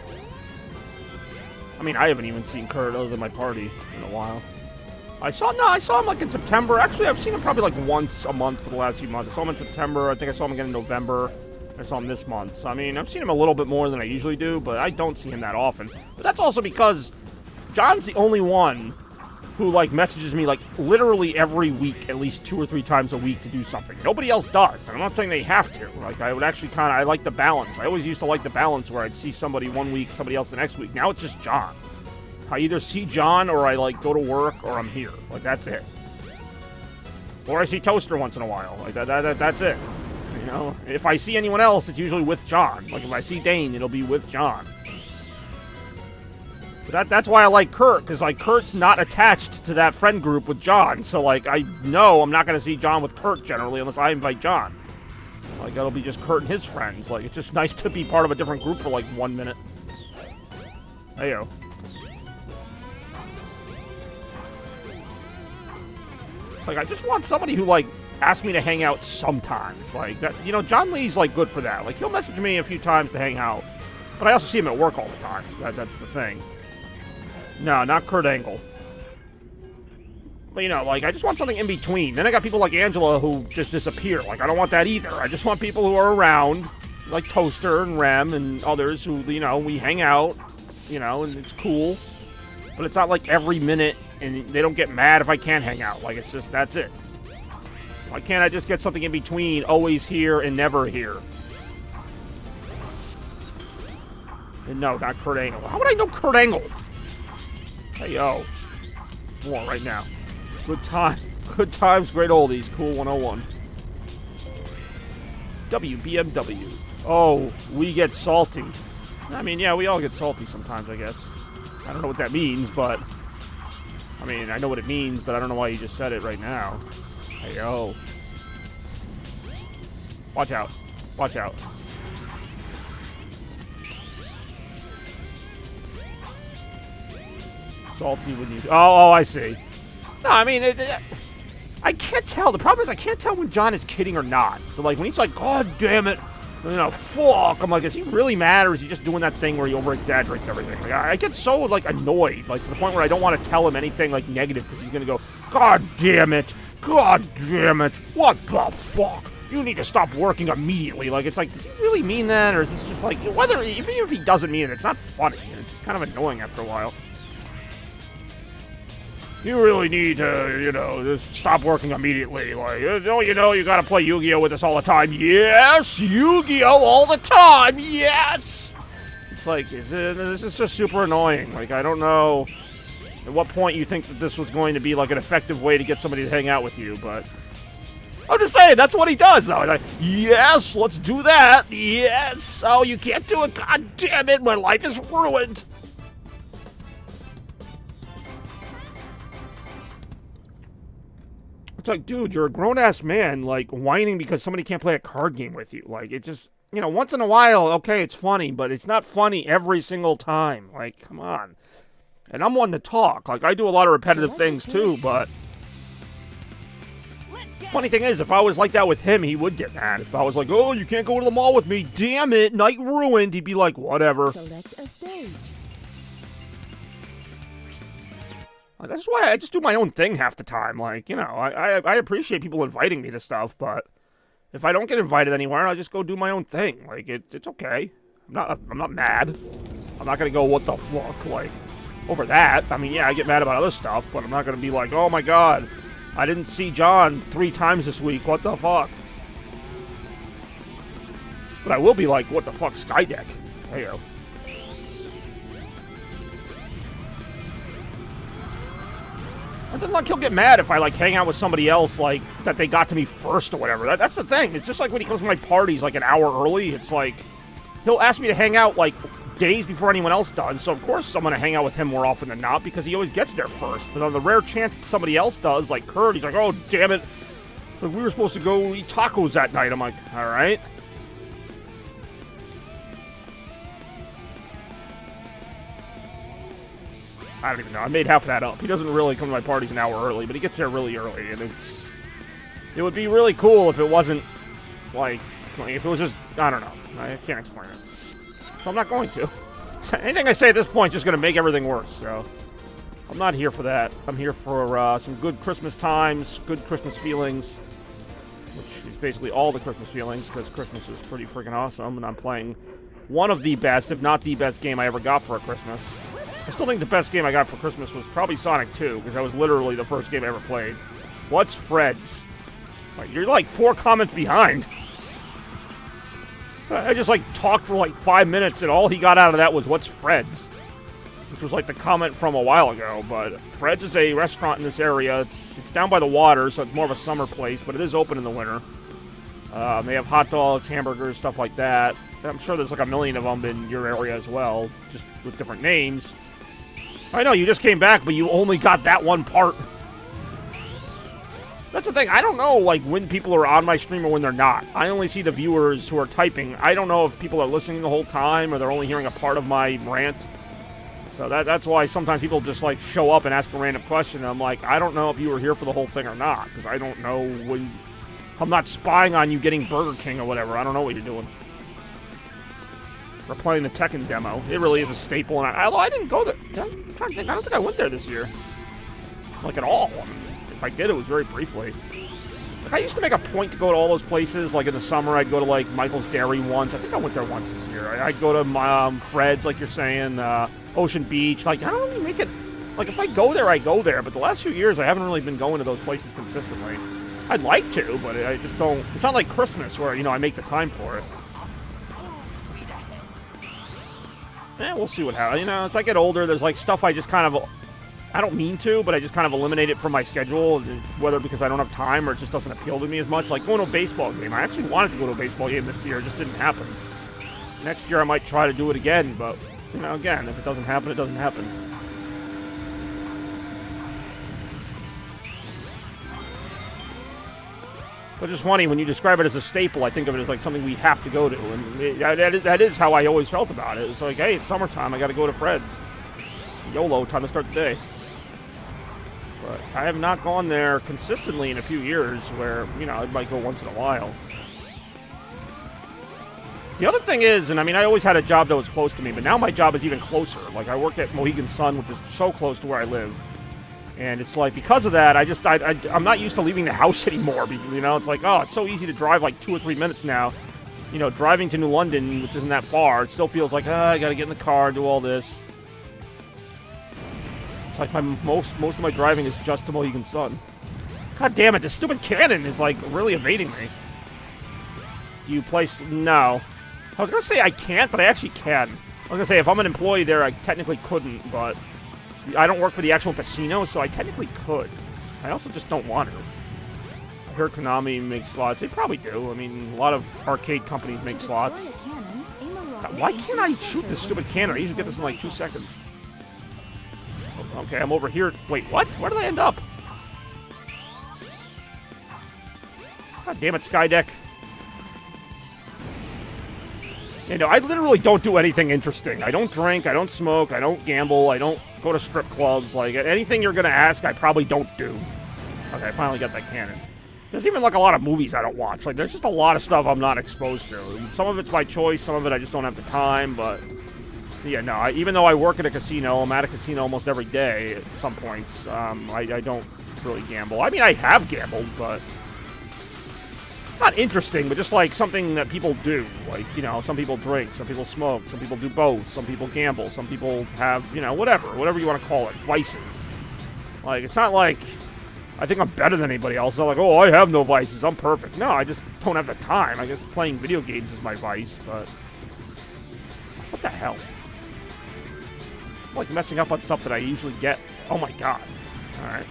I mean, I haven't even seen Kurt other than my party in a while. I saw him like in September. Actually, I've seen him probably like once a month for the last few months. I saw him in September. I think I saw him again in November. I saw him this month. So, I mean, I've seen him a little bit more than I usually do, but I don't see him that often. But that's also because John's the only one who, like, messages me, like, literally every week, at least 2 or 3 times a week to do something. Nobody else does. And I'm not saying they have to. Like, I would actually I like the balance. I always used to like the balance where I'd see somebody one week, somebody else the next week. Now it's just John. I either see John or I, like, go to work or I'm here. Like, that's it. Or I see Toaster once in a while. Like, that's it. You know? If I see anyone else, it's usually with John. Like, if I see Dane, it'll be with John. But that's why I like Kurt, because, like, Kurt's not attached to that friend group with John. So, like, I know I'm not going to see John with Kurt, generally, unless I invite John. Like, that'll be just Kurt and his friends. Like, it's just nice to be part of a different group for, like, 1 minute. Heyo. Like, I just want somebody who, like, asks me to hang out sometimes. Like, that, you know, John Lee's, like, good for that. Like, he'll message me a few times to hang out. But I also see him at work all the time. So that's the thing. No, not Kurt Angle. But, you know, like, I just want something in between. Then I got people like Angela who just disappear. Like, I don't want that either. I just want people who are around, like Toaster and Rem and others who, you know, we hang out, you know, and it's cool. But it's not like every minute, and they don't get mad if I can't hang out. Like, it's just, that's it. Why can't I just get something in between, always here and never here? And no, not Kurt Angle. How would I know Kurt Angle? Hey, yo. More right now. Good time. Good times, great oldies. Cool 101. WBMW. Oh, we get salty. I mean, yeah, we all get salty sometimes, I guess. I don't know what that means, but... I mean, I know what it means, but I don't know why you just said it right now. Hey, yo. Watch out. Watch out. Salty when you... Oh, I see. No, I mean, I can't tell. The problem is I can't tell when John is kidding or not. So, like, when he's like, God damn it, you know, fuck, I'm like, is he really mad, or is he just doing that thing where he over-exaggerates everything? Like, I get so, like, annoyed, like, to the point where I don't want to tell him anything, like, negative, because he's going to go, God damn it, what the fuck? You need to stop working immediately. Like, it's like, does he really mean that, or is this just like, even if he doesn't mean it, it's not funny, and it's just kind of annoying after a while. You really need to, you know, just stop working immediately. Like, you know, you gotta play Yu-Gi-Oh! With us all the time. Yes! Yu-Gi-Oh! All the time! Yes! It's like, this is just super annoying. Like, I don't know at what point you think that this was going to be, like, an effective way to get somebody to hang out with you, but... I'm just saying, that's what he does, though. He's like, yes, let's do that. Yes! Oh, you can't do it. God damn it, my life is ruined. It's like, dude, you're a grown-ass man, like, whining because somebody can't play a card game with you. Like, it just, you know, once in a while, okay, it's funny, but it's not funny every single time. Like, come on. And I'm one to talk. Like, I do a lot of repetitive things too, but funny thing is, if I was like that with him, he would get mad. If I was like, oh, you can't go to the mall with me, damn it, night ruined, he'd be like, whatever. Select a stage. That's why I just do my own thing half the time. Like, you know, I appreciate people inviting me to stuff, but if I don't get invited anywhere, I just go do my own thing. Like, it's okay. I'm not mad. I'm not gonna go, what the fuck, like, over that. I mean, yeah, I get mad about other stuff, but I'm not gonna be like, oh my god, I didn't see John 3 times this week, what the fuck? But I will be like, what the fuck, Skydeck? There you go. And then, like, he'll get mad if I, like, hang out with somebody else, like, that they got to me first or whatever. That's the thing. It's just like when he comes to my parties, like, an hour early. It's like, he'll ask me to hang out, like, days before anyone else does. So, of course, I'm going to hang out with him more often than not because he always gets there first. But on the rare chance that somebody else does, like Kurt, he's like, oh, damn it. So we were supposed to go eat tacos that night. I'm like, all right. I don't even know. I made half of that up. He doesn't really come to my parties an hour early, but he gets there really early, and it would be really cool if it wasn't, like if it was just, I don't know. I can't explain it. So I'm not going to. So anything I say at this point is just going to make everything worse, so I'm not here for that. I'm here for some good Christmas times, good Christmas feelings, which is basically all the Christmas feelings, because Christmas is pretty freaking awesome, and I'm playing one of the best, if not the best game I ever got for a Christmas. I still think the best game I got for Christmas was probably Sonic 2, because that was literally the first game I ever played. What's Fred's? Like, you're like 4 comments behind. I just like talked for like 5 minutes, and all he got out of that was what's Fred's, which was like the comment from a while ago. But Fred's is a restaurant in this area. It's down by the water, so it's more of a summer place, but it is open in the winter. They have hot dogs, hamburgers, stuff like that. I'm sure there's like a million of them in your area as well, just with different names. I know, you just came back, but you only got that one part. That's the thing, I don't know, like, when people are on my stream or when they're not. I only see the viewers who are typing. I don't know if people are listening the whole time or they're only hearing a part of my rant. So that's why sometimes people just, like, show up and ask a random question, and I'm like, I don't know if you were here for the whole thing or not, because I don't know when... I'm not spying on you getting Burger King or whatever. I don't know what you're doing. We're playing the Tekken demo. It really is a staple, and I didn't go there. I don't think I went there this year. Like, at all. I mean, if I did, it was very briefly. Like, I used to make a point to go to all those places. Like, in the summer, I'd go to, like, Michael's Dairy once. I think I went there once this year. I'd go to Fred's, like you're saying, Ocean Beach. Like, I don't really make it... Like, if I go there, I go there. But the last few years, I haven't really been going to those places consistently. I'd like to, but I just don't... It's not like Christmas where, you know, I make the time for it. We'll see what happens. You know, as I get older, there's, like, stuff I just kind of... I don't mean to, but I just kind of eliminate it from my schedule, whether because I don't have time or it just doesn't appeal to me as much. Like going to a baseball game. I actually wanted to go to a baseball game this year. It just didn't happen. Next year I might try to do it again, but, you know, again, if it doesn't happen, it doesn't happen. But it's funny, when you describe it as a staple, I think of it as like something we have to go to. And that is how I always felt about it. It's like, hey, it's summertime, I got to go to Fred's. YOLO, time to start the day. But I have not gone there consistently in a few years where, you know, I might go once in a while. The other thing is, and I mean, I always had a job that was close to me, but now my job is even closer. Like, I work at Mohegan Sun, which is so close to where I live. And it's like, because of that, I'm not used to leaving the house anymore. You know, it's like, oh, it's so easy to drive like 2 or 3 minutes now. You know, driving to New London, which isn't that far, it still feels like, I got to get in the car, do all this. It's like most of my driving is just to Mohegan Sun. God damn it, this stupid cannon is like really evading me. Do you place... No. I was going to say I can't, but I actually can. I was going to say, if I'm an employee there, I technically couldn't, but I don't work for the actual casino, so I technically could. I also just don't want to. I heard Konami makes slots. They probably do. I mean, a lot of arcade companies make slots. God, why can't I shoot this stupid cannon? I usually get this in like 2 seconds. Okay, I'm over here. Wait, what? Where did I end up? God damn it, Skydeck. You know, I literally don't do anything interesting. I don't drink, I don't smoke, I don't gamble, I don't go to strip clubs. Like, anything you're going to ask, I probably don't do. Okay, I finally got that cannon. There's even, like, a lot of movies I don't watch. Like, there's just a lot of stuff I'm not exposed to. Some of it's by choice, some of it I just don't have the time, but... So, yeah, no, even though I work at a casino, I'm at a casino almost every day at some points, I don't really gamble. I mean, I have gambled, but... Not interesting, but just, like, something that people do. Like, you know, some people drink, some people smoke, some people do both, some people gamble, some people have, you know, whatever you want to call it, vices. Like, it's not like... I think I'm better than anybody else. It's not like, oh, I have no vices, I'm perfect. No, I just don't have the time. I guess playing video games is my vice, but... What the hell? I'm, like, messing up on stuff that I usually get. Oh my god. Alright.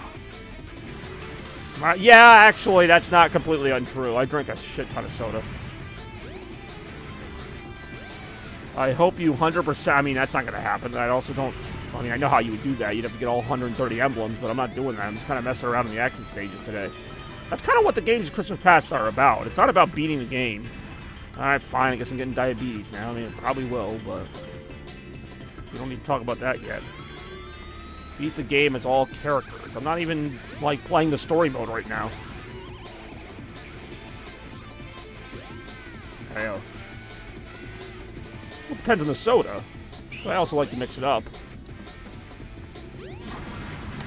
Yeah, actually, that's not completely untrue. I drink a shit ton of soda. I hope you 100%... I mean, that's not going to happen. I also don't... I mean, I know how you would do that. You'd have to get all 130 emblems, but I'm not doing that. I'm just kind of messing around in the action stages today. That's kind of what the games of Christmas Past are about. It's not about beating the game. Alright, fine. I guess I'm getting diabetes now. I mean, it probably will, but... We don't need to talk about that yet. Beat the game as all characters. I'm not even, like, playing the story mode right now. Well, it depends on the soda. But I also like to mix it up.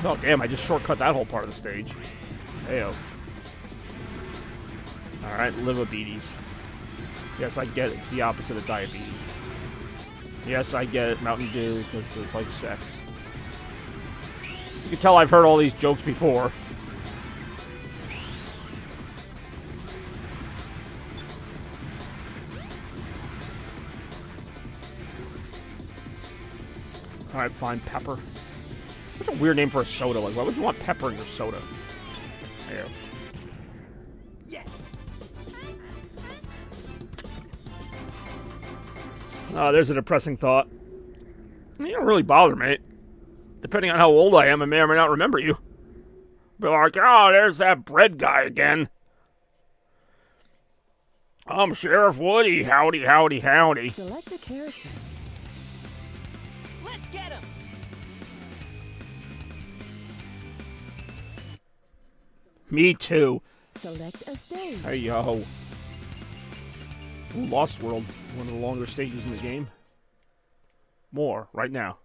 Oh, damn, I just shortcut that whole part of the stage. Heyo. Alright, livabetes. Yes, I get it. It's the opposite of diabetes. Yes, I get it. Mountain Dew, because it's like sex. You can tell I've heard all these jokes before. Alright, fine. Pepper. Such a weird name for a soda. Like, why would you want pepper in your soda? There. Yes. There's a depressing thought. You don't really bother me. Depending on how old I am, I may or may not remember you. Be like, oh, there's that bread guy again. I'm Sheriff Woody. Howdy, howdy, howdy. Select a character. Let's get him. Me too. Select a stage. Hey, yo. Ooh, Lost World. One of the longer stages in the game. More, right now.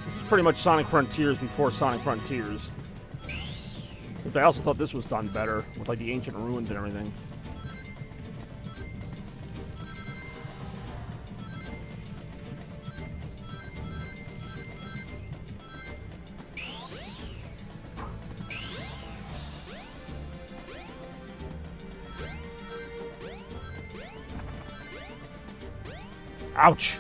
This is pretty much Sonic Frontiers before Sonic Frontiers. But I also thought this was done better, with like the ancient ruins and everything. Ouch!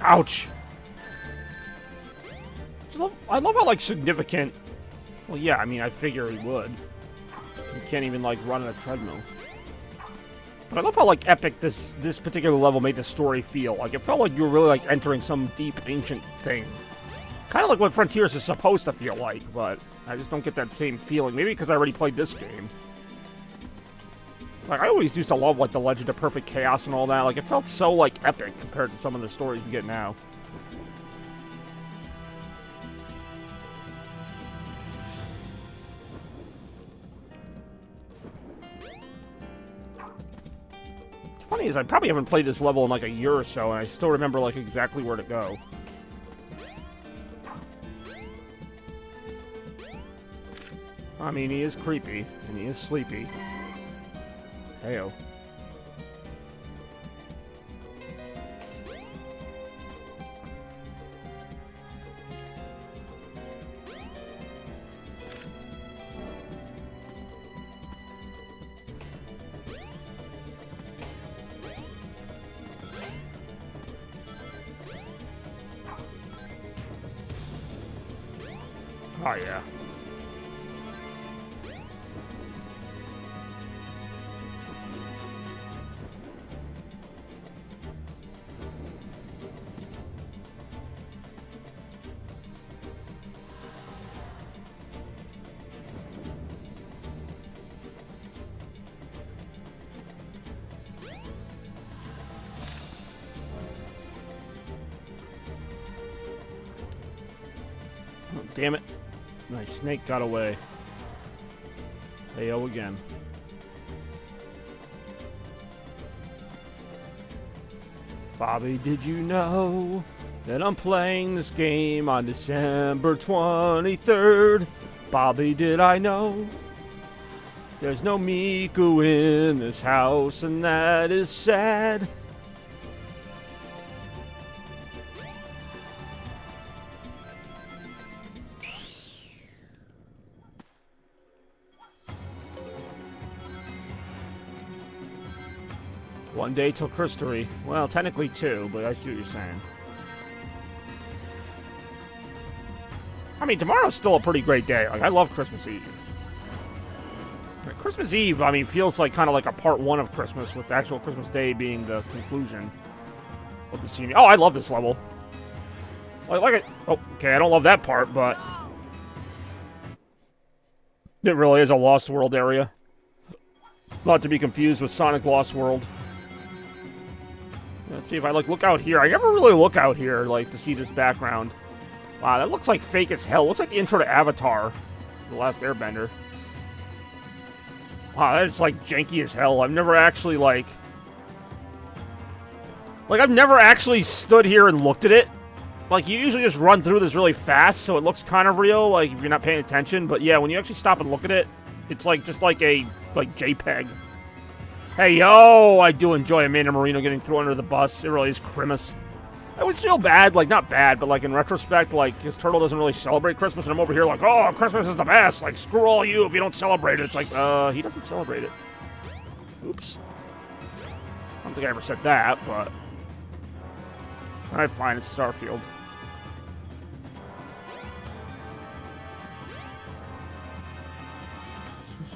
Ouch! I love how, like, significant... Well, yeah, I mean, I figure he would. You can't even, like, run on a treadmill. But I love how, like, epic this particular level made the story feel. Like, it felt like you were really, like, entering some deep, ancient thing. Kind of like what Frontiers is supposed to feel like, but I just don't get that same feeling. Maybe because I already played this game. Like, I always used to love, like, the Legend of Perfect Chaos and all that. Like, it felt so, like, epic compared to some of the stories we get now. What's funny is I probably haven't played this level in, like, a year or so, and I still remember, like, exactly where to go. I mean, he is creepy, and he is sleepy. Heyo. Oh, yeah. damn it. My snake got away. Hey-o again. Bobby, did you know that I'm playing this game on December 23rd? Bobby, did I know there's no Miku in this house, and that is sad. One day till Christery. Well, technically 2, but I see what you're saying. I mean, tomorrow's still a pretty great day. Like, I love Christmas Eve. Christmas Eve, I mean, feels like kind of like a part 1 of Christmas, with the actual Christmas Day being the conclusion of the scene. Oh, I love this level. Like it. Oh, okay, I don't love that part, but it really is a Lost World area. Not to be confused with Sonic Lost World. Let's see if I, like, look out here. I never really look out here, like, to see this background. Wow, that looks like fake as hell. Looks like the intro to Avatar, The Last Airbender. Wow, that's, like, janky as hell. I've never actually, like, I've never actually stood here and looked at it. Like, you usually just run through this really fast, so it looks kind of real, like, if you're not paying attention. But, yeah, when you actually stop and look at it, it's, like, just like a, like, JPEG. Hey, yo, I do enjoy Amanda Marino getting thrown under the bus. It really is Christmas. I would feel bad, like, not bad, but, like, in retrospect, like, his turtle doesn't really celebrate Christmas, and I'm over here like, oh, Christmas is the best. Like, screw all you if you don't celebrate it. It's like, he doesn't celebrate it. Oops. I don't think I ever said that, but alright, fine, it's Starfield.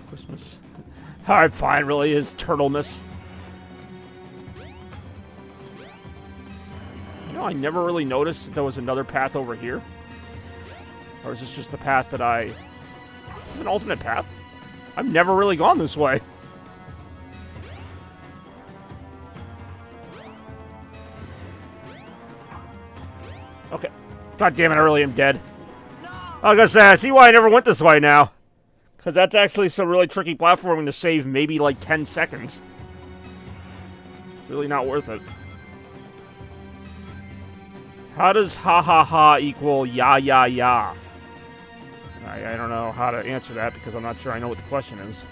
Christmas. Alright, fine, really is Turtleness. You know, I never really noticed that there was another path over here. Or is this just the path that Is this an alternate path? I've never really gone this way. Okay. God damn it, I really am dead. I was gonna say, I see why I never went this way now. Because that's actually some really tricky platforming to save maybe like 10 seconds. It's really not worth it. How does ha ha ha equal ya ya ya? I don't know how to answer that because I'm not sure I know what the question is.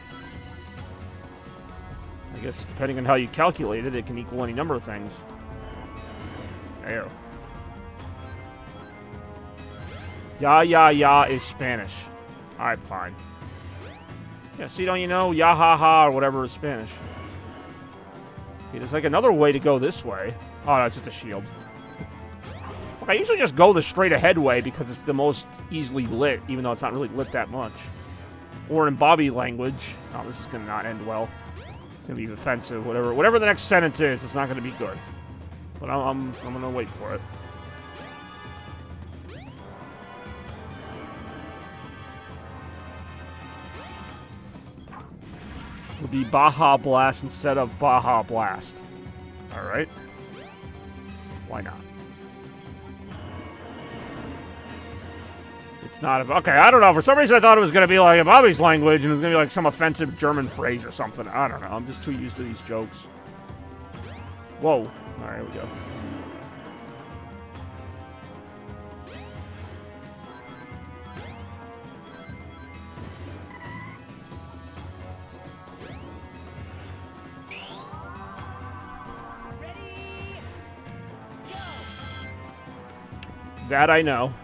I guess depending on how you calculate it, it can equal any number of things. There. Ya ya ya is Spanish. Alright, fine. Yeah, see, don't you know? Ya ha ha or whatever is Spanish. Okay, there's like another way to go this way. Oh, no, it's just a shield. Look, I usually just go the straight ahead way because it's the most easily lit, even though it's not really lit that much. Or in Bobby language. Oh, this is going to not end well. It's going to be offensive. Whatever the next sentence is, it's not going to be good. But I'm going to wait for it. Would be Baja Blast instead of Baja Blast. Alright. Why not? It's not. Okay, I don't know. For some reason I thought it was going to be like a Bobby's language and it was going to be like some offensive German phrase or something. I don't know. I'm just too used to these jokes. Whoa. Alright, here we go. That I know.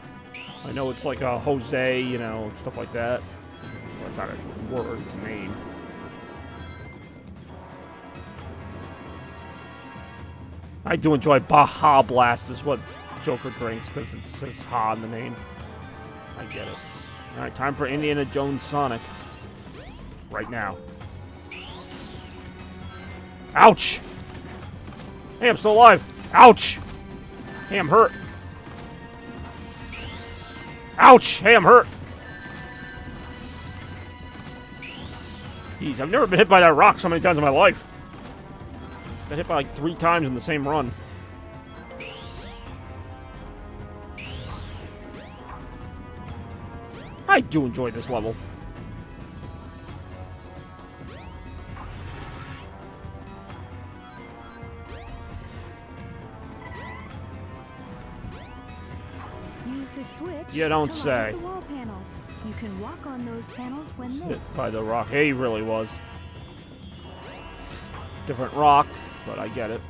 I know it's like a Jose, you know, stuff like that. Well, it's not a word, it's a name. I do enjoy Baja Blast is what Joker drinks because it says Ha in the name. I get it. Alright, time for Indiana Jones Sonic. Right now. Ouch! Hey, I'm still alive! Ouch! Hey, I'm hurt. Ouch! Hey, I'm hurt! Jeez, I've never been hit by that rock so many times in my life. Got hit by like 3 times in the same run. I do enjoy this level. Use the switch You don't to light say. up the wall panels. You can walk on those panels when lit. Hit by the rock. He really was. Different rock, but I get it.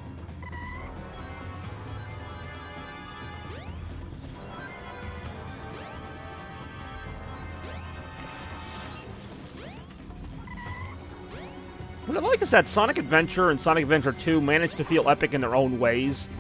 What I like is that Sonic Adventure and Sonic Adventure 2 managed to feel epic in their own ways.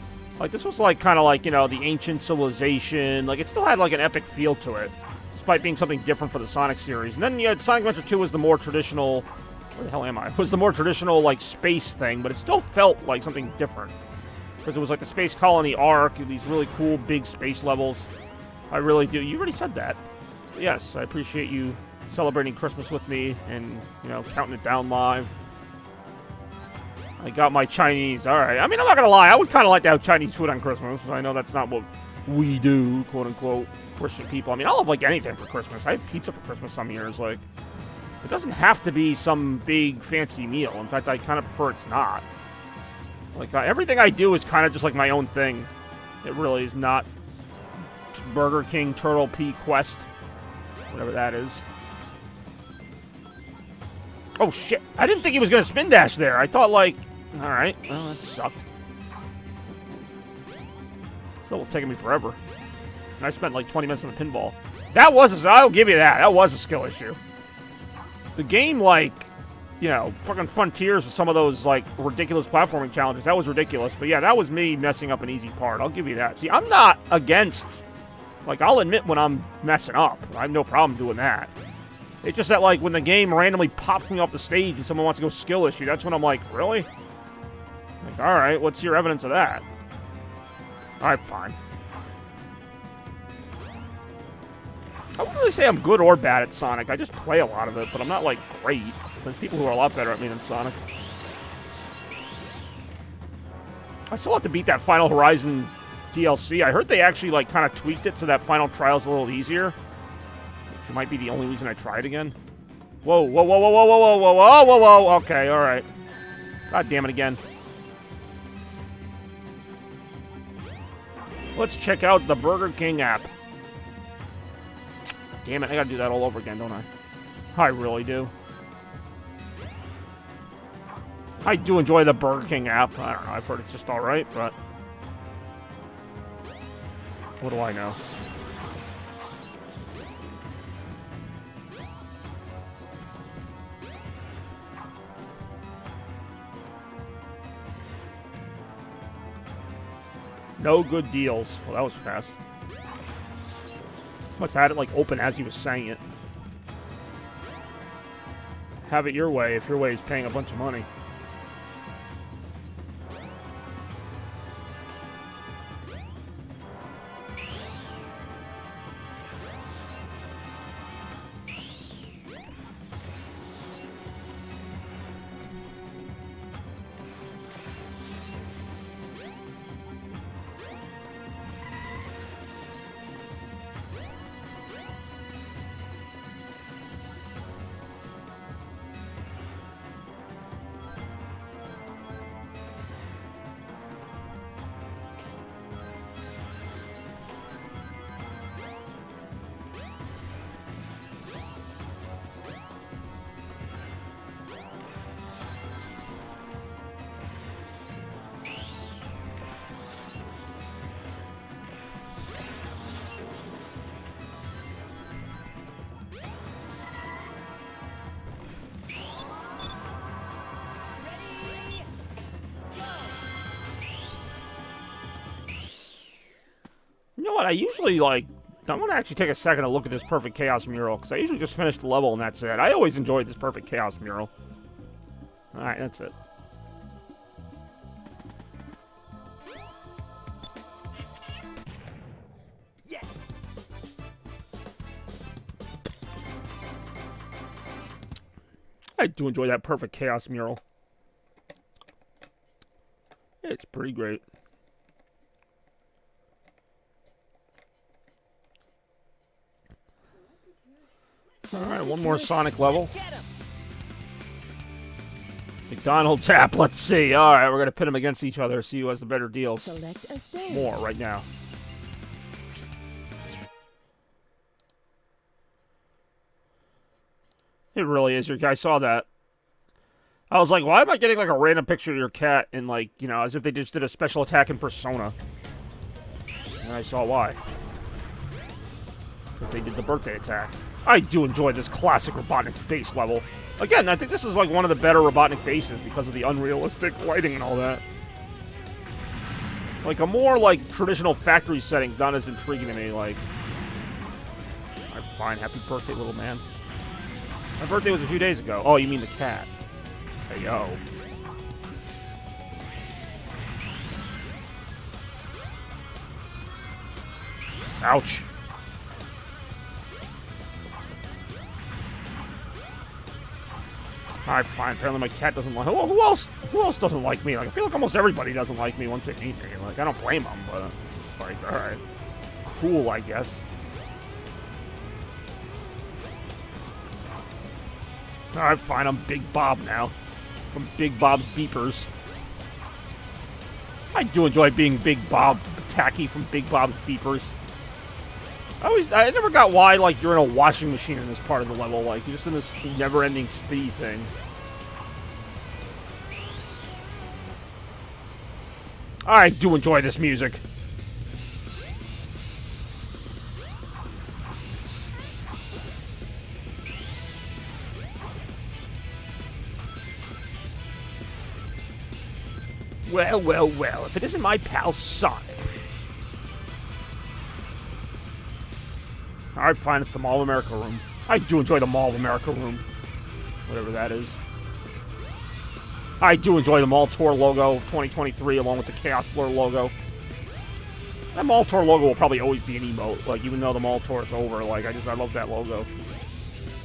Like, this was like kind of like, you know, the ancient civilization. Like, it still had like an epic feel to it, despite being something different for the Sonic series. And then, yeah, Sonic Adventure 2 was the more traditional... Where the hell am I? It was the more traditional, like, space thing, but it still felt like something different. Because it was like the Space Colony arc, these really cool big space levels. I really do. You already said that. But yes, I appreciate you celebrating Christmas with me and, you know, counting it down live. I got my Chinese. All right. I mean, I'm not going to lie. I would kind of like to have Chinese food on Christmas. I know that's not what we do, quote-unquote, Christian people. I mean, I'll have, like, anything for Christmas. I had pizza for Christmas some years. Like, it doesn't have to be some big, fancy meal. In fact, I kind of prefer it's not. Like, everything I do is kind of just, like, my own thing. It really is not Burger King Turtle Pea Quest. Whatever that is. Oh, shit. I didn't think he was going to spin dash there. I thought, like... Alright. Well, that sucked. Still was taking me forever. And I spent, like, 20 minutes on the pinball. That was... I'll give you that. That was a skill issue. The game, like... You know, fucking Frontiers with some of those, like, ridiculous platforming challenges. That was ridiculous. But, yeah, that was me messing up an easy part. I'll give you that. See, I'm not against... Like, I'll admit when I'm messing up. I have no problem doing that. It's just that, like, when the game randomly pops me off the stage and someone wants to go skill issue, that's when I'm like, really? Like, alright, what's your evidence of that? Alright, fine. I wouldn't really say I'm good or bad at Sonic. I just play a lot of it, but I'm not, like, great. There's people who are a lot better at me than Sonic. I still have to beat that Final Horizon DLC. I heard they actually, like, kind of tweaked it so that Final Trial's a little easier. It might be the only reason I try it again. Whoa, whoa, whoa, whoa, whoa, whoa, whoa, whoa, whoa, whoa, whoa. Okay, alright. God damn it again. Let's check out the Burger King app. Damn it, I gotta do that all over again, don't I? I really do. I do enjoy the Burger King app. I don't know, I've heard it's just alright, but... What do I know? No good deals. Well, that was fast. Must have had it, like, open as he was saying it. Have it your way if your way is paying a bunch of money. You know what? I usually, like... I'm going to actually take a second to look at this Perfect Chaos mural, because I usually just finish the level and that's it. I always enjoyed this Perfect Chaos mural. Alright, that's it. Yes. I do enjoy that Perfect Chaos mural. It's pretty great. Alright, one more Sonic level. McDonald's app, let's see. Alright, we're gonna pit them against each other, see who has the better deals. Select a stage. More right now. It really is. Your guy saw that. I was like, why am I getting like a random picture of your cat and like, you know, as if they just did a special attack in Persona. And I saw why. Because they did the birthday attack. I do enjoy this classic Robotnik's base level. Again, I think this is like one of the better Robotnik bases because of the unrealistic lighting and all that. Like a more like traditional factory setting's not as intriguing to me. Like, I'm fine. Happy birthday, little man. My birthday was a few days ago. Oh, you mean the cat? Hey yo. Ouch. Alright, fine. Apparently my cat doesn't like... Who else doesn't like me? Like, I feel like almost everybody doesn't like me once they meet me. Like, I don't blame them, but it's just like, alright. Cool, I guess. Alright, fine. I'm Big Bob now. From Big Bob's Beepers. I do enjoy being Big Bob Tacky from Big Bob's Beepers. I never got why, like, you're in a washing machine in this part of the level. Like, you're just in this never-ending speed thing. I do enjoy this music. Well, well, well, if it isn't my pal Sonic. Alright, fine, it's the Mall of America room. I do enjoy the Mall of America room. Whatever that is. I do enjoy the Mall Tour logo of 2023 along with the Chaos Blur logo. That Mall Tour logo will probably always be an emote. Like, even though the Mall Tour is over, like, I love that logo.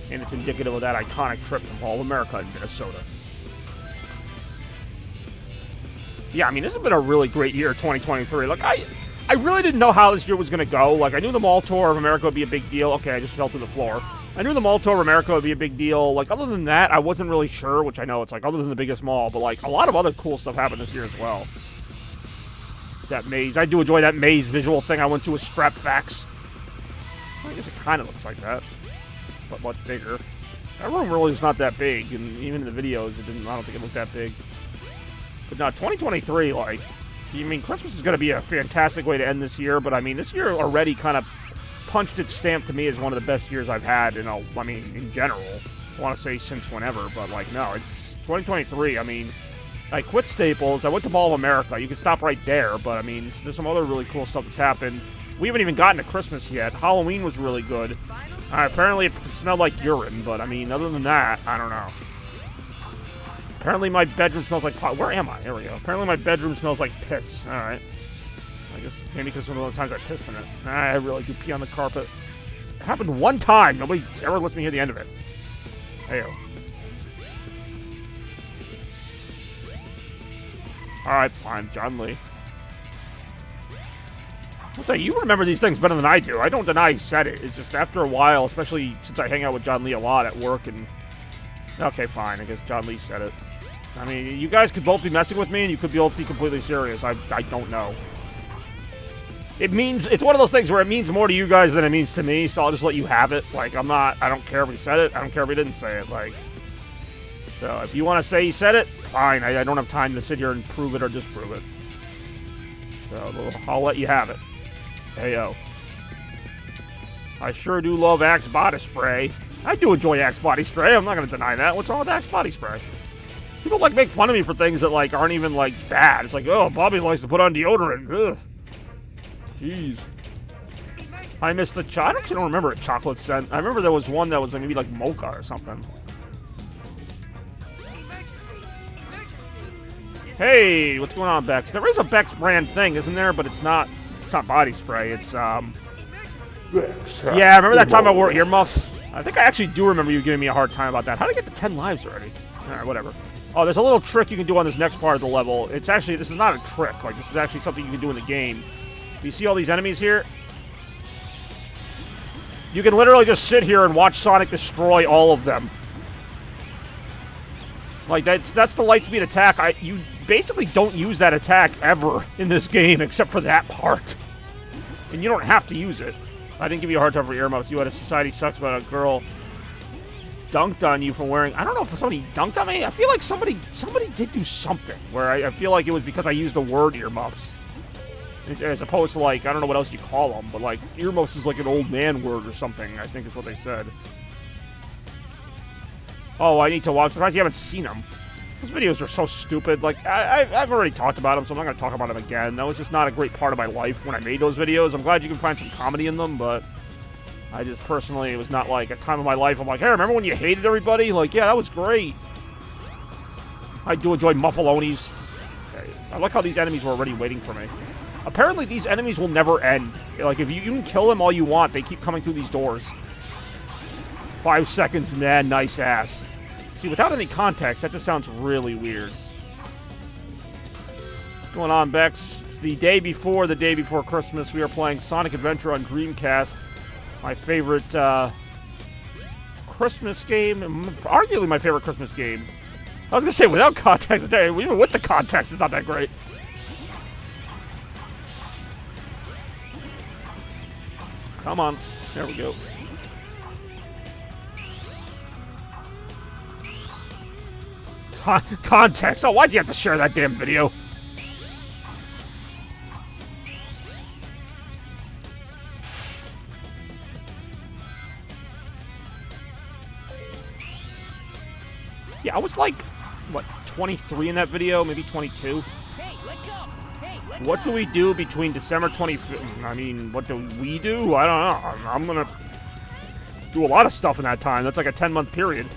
And it's indicative of that iconic trip to Mall of America in Minnesota. Yeah, I mean, this has been a really great year, 2023. Like, I really didn't know how this year was going to go. Like, I knew the Mall Tour of America would be a big deal. Okay, I just fell to the floor. I knew the Mall Tour of America would be a big deal. Like, other than that, I wasn't really sure, which I know it's like, other than the biggest mall, but like, a lot of other cool stuff happened this year as well. That maze. I do enjoy that maze visual thing I went to with Strap Facts. I guess it kind of looks like that, but much bigger. That room really is not that big, and even in the videos, I don't think it looked that big. But no, 2023, like, I mean, Christmas is going to be a fantastic way to end this year, but I mean, this year already kind of punched its stamp to me as one of the best years I've had, you know, I mean, in general. I want to say since whenever, but like, no, it's 2023. I mean, I quit Staples, I went to Mall of America. You can stop right there, but I mean, there's some other really cool stuff that's happened. We haven't even gotten to Christmas yet. Halloween was really good. Apparently it smelled like urine, but I mean, other than that, I don't know. Apparently my bedroom smells like pot. Where am I? There we go. Apparently my bedroom smells like piss. Alright. I guess maybe because of all the times I pissed in it. I really do pee on the carpet. It happened one time. Nobody ever lets me hear the end of it. Heyo. Alright, fine. John Lee. I'll say, you remember these things better than I do. I don't deny he said it. It's just after a while, especially since I hang out with John Lee a lot at work and... Okay, fine. I guess John Lee said it. I mean, you guys could both be messing with me, and you could both be completely serious. I don't know. It's one of those things where it means more to you guys than it means to me, so I'll just let you have it. Like, I don't care if he said it. I don't care if he didn't say it. Like, so if you want to say he said it, fine. I don't have time to sit here and prove it or disprove it. So I'll let you have it. Heyo. I sure do love Axe body spray. I do enjoy Axe body spray. I'm not going to deny that. What's wrong with Axe body spray? People, like, make fun of me for things that, like, aren't even, like, bad. It's like, oh, Bobby likes to put on deodorant. Ugh. Jeez. I missed the I actually don't remember a chocolate scent. I remember there was one that was like, maybe, like, mocha or something. Hey, what's going on, Bex? There is a Bex brand thing, isn't there? But it's not body spray. It's, yeah, remember that time I wore earmuffs? I think I actually do remember you giving me a hard time about that. How did I get to 10 lives already? Alright, whatever. Oh, there's a little trick you can do on this next part of the level. It's actually, this is not a trick. Like, this is actually something you can do in the game. You see all these enemies here? You can literally just sit here and watch Sonic destroy all of them. Like, that's the Lightspeed attack. You basically don't use that attack ever in this game, except for that part. And you don't have to use it. I didn't give you a hard time for earmuffs. You had a Society Sucks about a girl dunked on you for wearing... I don't know if somebody dunked on me. I feel like somebody did do something where I feel like it was because I used the word earmuffs. As opposed to, like, I don't know what else you call them, but, like, earmuffs is like an old man word or something, I think is what they said. Oh, I need to watch. I'm surprised you haven't seen them. Those videos are so stupid. Like, I've already talked about them, so I'm not going to talk about them again. That was just not a great part of my life when I made those videos. I'm glad you can find some comedy in them, but I just personally, it was not like a time of my life. I'm like, hey, remember when you hated everybody? Like, yeah, that was great. I do enjoy Muffalonis. Okay. I like how these enemies were already waiting for me. Apparently, these enemies will never end. Like, if you can kill them all you want, they keep coming through these doors. 5 seconds, man, nice ass. See, without any context, that just sounds really weird. What's going on, Bex? It's the day before Christmas. We are playing Sonic Adventure on Dreamcast. My favorite Christmas game. Arguably my favorite Christmas game. I was going to say, without context, even with the context, it's not that great. Come on. There we go. Context. Oh, why'd you have to share that damn video? Yeah, I was like, what, 23 in that video? Maybe 22? What do we do between December 25th? I mean, what do we do? I don't know. I'm gonna do a lot of stuff in that time. That's like a 10-month period.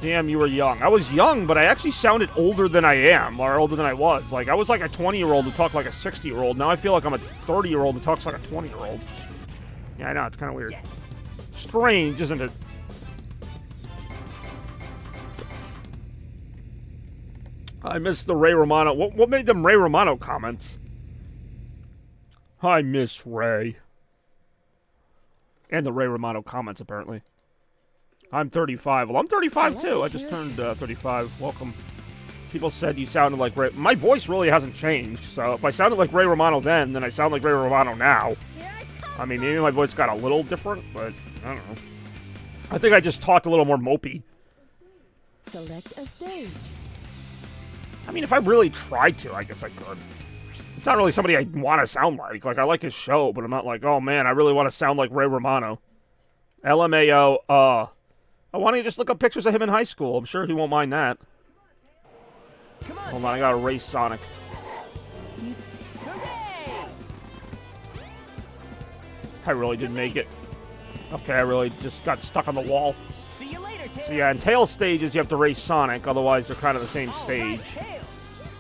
Damn, you were young. I was young, but I actually sounded older than I am, or older than I was. Like, I was like a 20-year-old who talked like a 60-year-old. Now I feel like I'm a 30-year-old who talks like a 20-year-old. Yeah, I know. It's kind of weird. Yes. Strange, isn't it? I miss the Ray Romano. What made them Ray Romano comments? I miss Ray. And the Ray Romano comments, apparently. I'm 35. Well, I'm 35, too. I just turned 35. Welcome. People said you sounded like Ray. My voice really hasn't changed, so if I sounded like Ray Romano then I sound like Ray Romano now. I mean, maybe my voice got a little different, but I don't know. I think I just talked a little more mopey. Select a stage. I mean, if I really tried to, I guess I could. It's not really somebody I want to sound like. Like, I like his show, but I'm not like, oh, man, I really want to sound like Ray Romano. LMAO, why don't you just look up pictures of him in high school? I'm sure he won't mind that. Hold on, I gotta race Sonic. I really didn't make it. Okay, I really just got stuck on the wall. See you later, Tails. So yeah, in Tails stages, you have to race Sonic, otherwise they're kind of the same stage.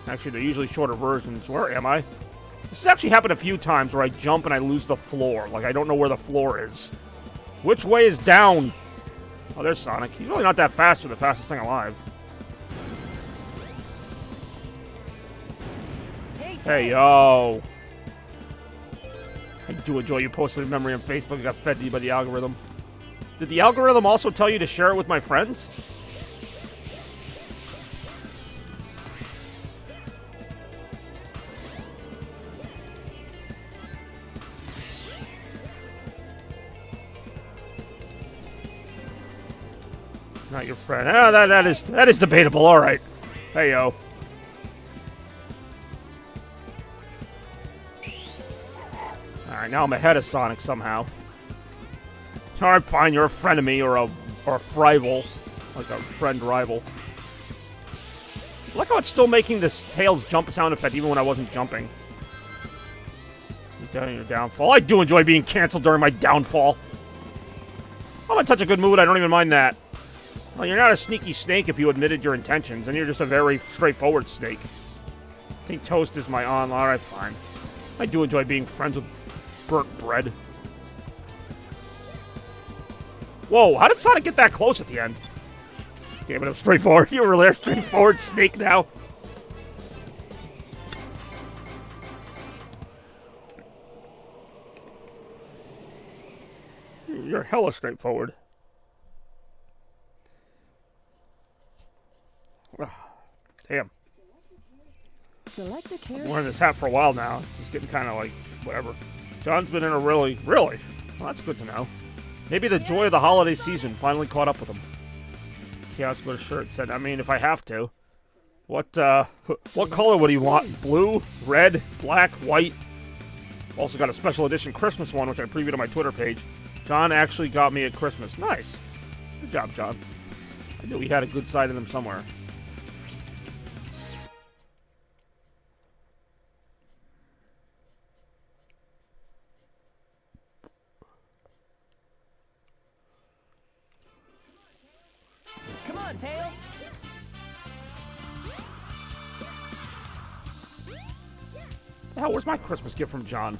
Actually, they're usually shorter versions. Where am I? This has actually happened a few times where I jump and I lose the floor. Like, I don't know where the floor is. Which way is down? Oh, there's Sonic. He's really not that fast for the fastest thing alive. Hey, yo. I do enjoy you posting a memory on Facebook. I got fed to you by the algorithm. Did the algorithm also tell you to share it with my friends? Not your friend. Ah, that is debatable. All right. Hey, yo. All right, now I'm ahead of Sonic somehow. All right, fine. You're a frenemy or a rival, like a friend rival. I like how it's still making this Tails jump sound effect even when I wasn't jumping. Your downfall. I do enjoy being canceled during my downfall. I'm in such a good mood. I don't even mind that. Well, you're not a sneaky snake if you admitted your intentions, and you're just a very straightforward snake. I think Toast is my on. All right, fine. I do enjoy being friends with burnt bread. Whoa, how did Sonic get that close at the end? Damn it, I'm straightforward. You're really a straightforward snake now. Your hella straightforward. Damn. Select a I'm character. wearing this hat for a while now. It's just getting kind of like, whatever. John's been in a really? Well, that's good to know. Maybe the joy of the holiday season finally caught up with him. Chaos Blur shirt said, I mean, if I have to. What color would he want? Blue, red, black, white? Also got a special edition Christmas one, which I previewed on my Twitter page. John actually got me at Christmas. Nice. Good job, John. I knew he had a good side in him somewhere. Come on, Tails! Hell, where's my Christmas gift from John?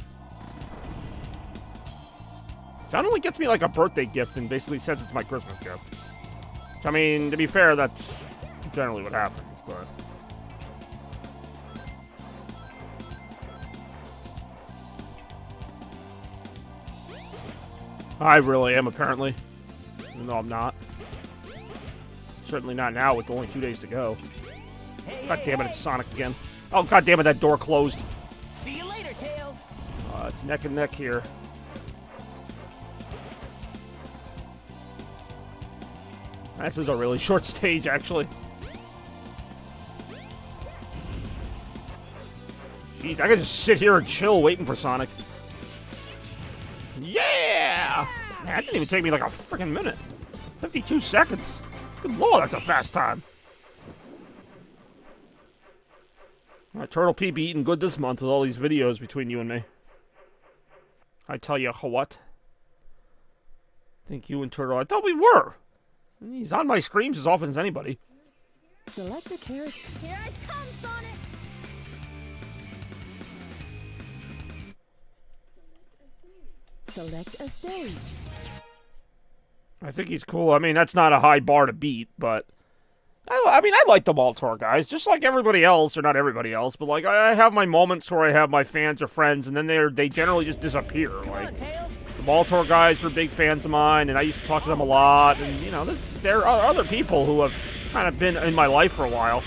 John only gets me like a birthday gift and basically says it's my Christmas gift. Which, I mean, to be fair, that's generally what happens, but... I really am, apparently. Even though I'm not. Certainly not now with only 2 days to go. God damn it, it's Sonic again. Oh, god damn it, that door closed. See you later, Tails! It's neck and neck here. This is a really short stage, actually. Jeez, I could just sit here and chill waiting for Sonic. Yeah! Man, that didn't even take me like a freaking minute. 52 seconds. Good lord, that's a fast time. Turtle P be eating good this month with all these videos between you and me. I tell you what. I think you and Turtle, I thought we were. He's on my streams as often as anybody. Select a character. Here I come, Sonic! Select a stage. I think he's cool. I mean, that's not a high bar to beat, but... I mean, I like the Maltor guys, just like everybody else, or not everybody else, but like, I have my moments where I have my fans or friends, and then they generally just disappear. Like, the Maltor guys are big fans of mine, and I used to talk to them a lot, and, you know, there are other people who have kind of been in my life for a while.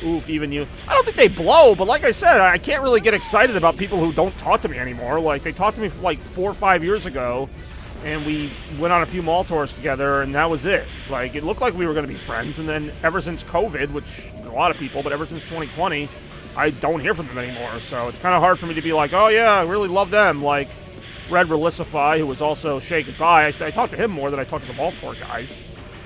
Oof, even you. I don't think they blow, but like I said, I can't really get excited about people who don't talk to me anymore. Like, they talked to me like 4 or 5 years ago, and we went on a few mall tours together, and that was it. Like, it looked like we were going to be friends, and then ever since COVID, which a lot of people, but ever since 2020, I don't hear from them anymore. So it's kind of hard for me to be like, oh yeah, I really love them. Like Red Relicify, who was also Say Goodbye. I talked to him more than I talked to the mall tour guys.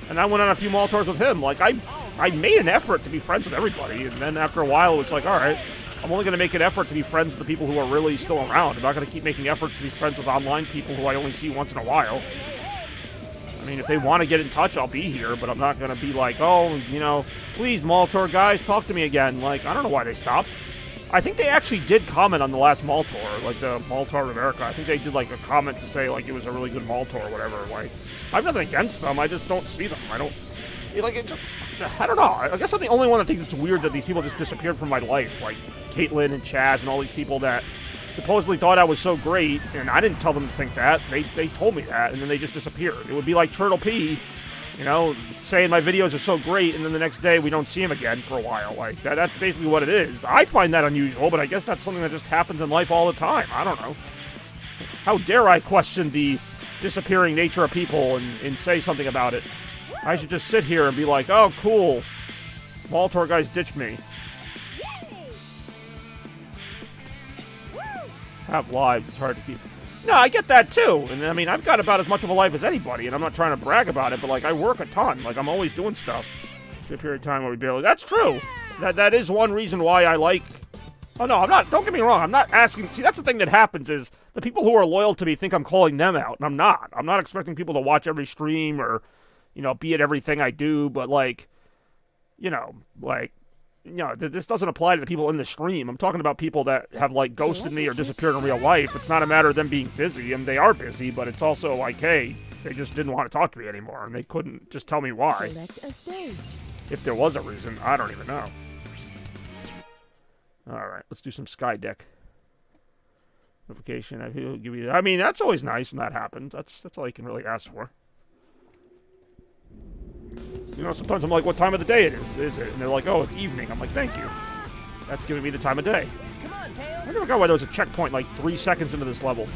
And I went on a few mall tours with him. Like, I made an effort to be friends with everybody, and then after a while, it was like, all right, I'm only going to make an effort to be friends with the people who are really still around. I'm not going to keep making efforts to be friends with online people who I only see once in a while. I mean, if they want to get in touch, I'll be here, but I'm not going to be like, oh, you know, please, mall tour guys, talk to me again. Like, I don't know why they stopped. I think they actually did comment on the last mall tour, like the mall tour of America. I think they did like a comment to say like it was a really good mall tour or whatever. Like, I have nothing against them. I just don't see them. I don't know. I guess I'm the only one that thinks it's weird that these people just disappeared from my life. Like Caitlyn and Chaz and all these people that supposedly thought I was so great, and I didn't tell them to think that. They told me that, and then they just disappeared. It would be like Turtle P, you know, saying my videos are so great, and then the next day we don't see him again for a while. Like, that's basically what it is. I find that unusual, but I guess that's something that just happens in life all the time. I don't know. How dare I question the disappearing nature of people and say something about it? I should just sit here and be like, oh, cool. Mall tour guys ditched me. Have lives, it's hard to keep. No, I get that too. And I mean, I've got about as much of a life as anybody, and I'm not trying to brag about it, but like, I work a ton. Like, I'm always doing stuff. It's a period of time where we barely. That's true. That is one reason why I like. Oh, no, I'm not. Don't get me wrong. I'm not asking. See, that's the thing that happens is the people who are loyal to me think I'm calling them out, and I'm not. I'm not expecting people to watch every stream or, you know, be at everything I do, but like, you know, this doesn't apply to the people in the stream. I'm talking about people that have, like, ghosted me or disappeared in real life. It's not a matter of them being busy, and they are busy, but it's also like, hey, they just didn't want to talk to me anymore, and they couldn't just tell me why. Select a stage. If there was a reason, I don't even know. Alright, let's do some Sky Deck. Notification. He'll give you. I mean, that's always nice when that happens. That's all you can really ask for. You know, sometimes I'm like, what time of the day is it? And they're like, oh, it's evening. I'm like, thank you. That's giving me the time of day. Come on, I Tails. never got why there was a checkpoint like 3 seconds into this level.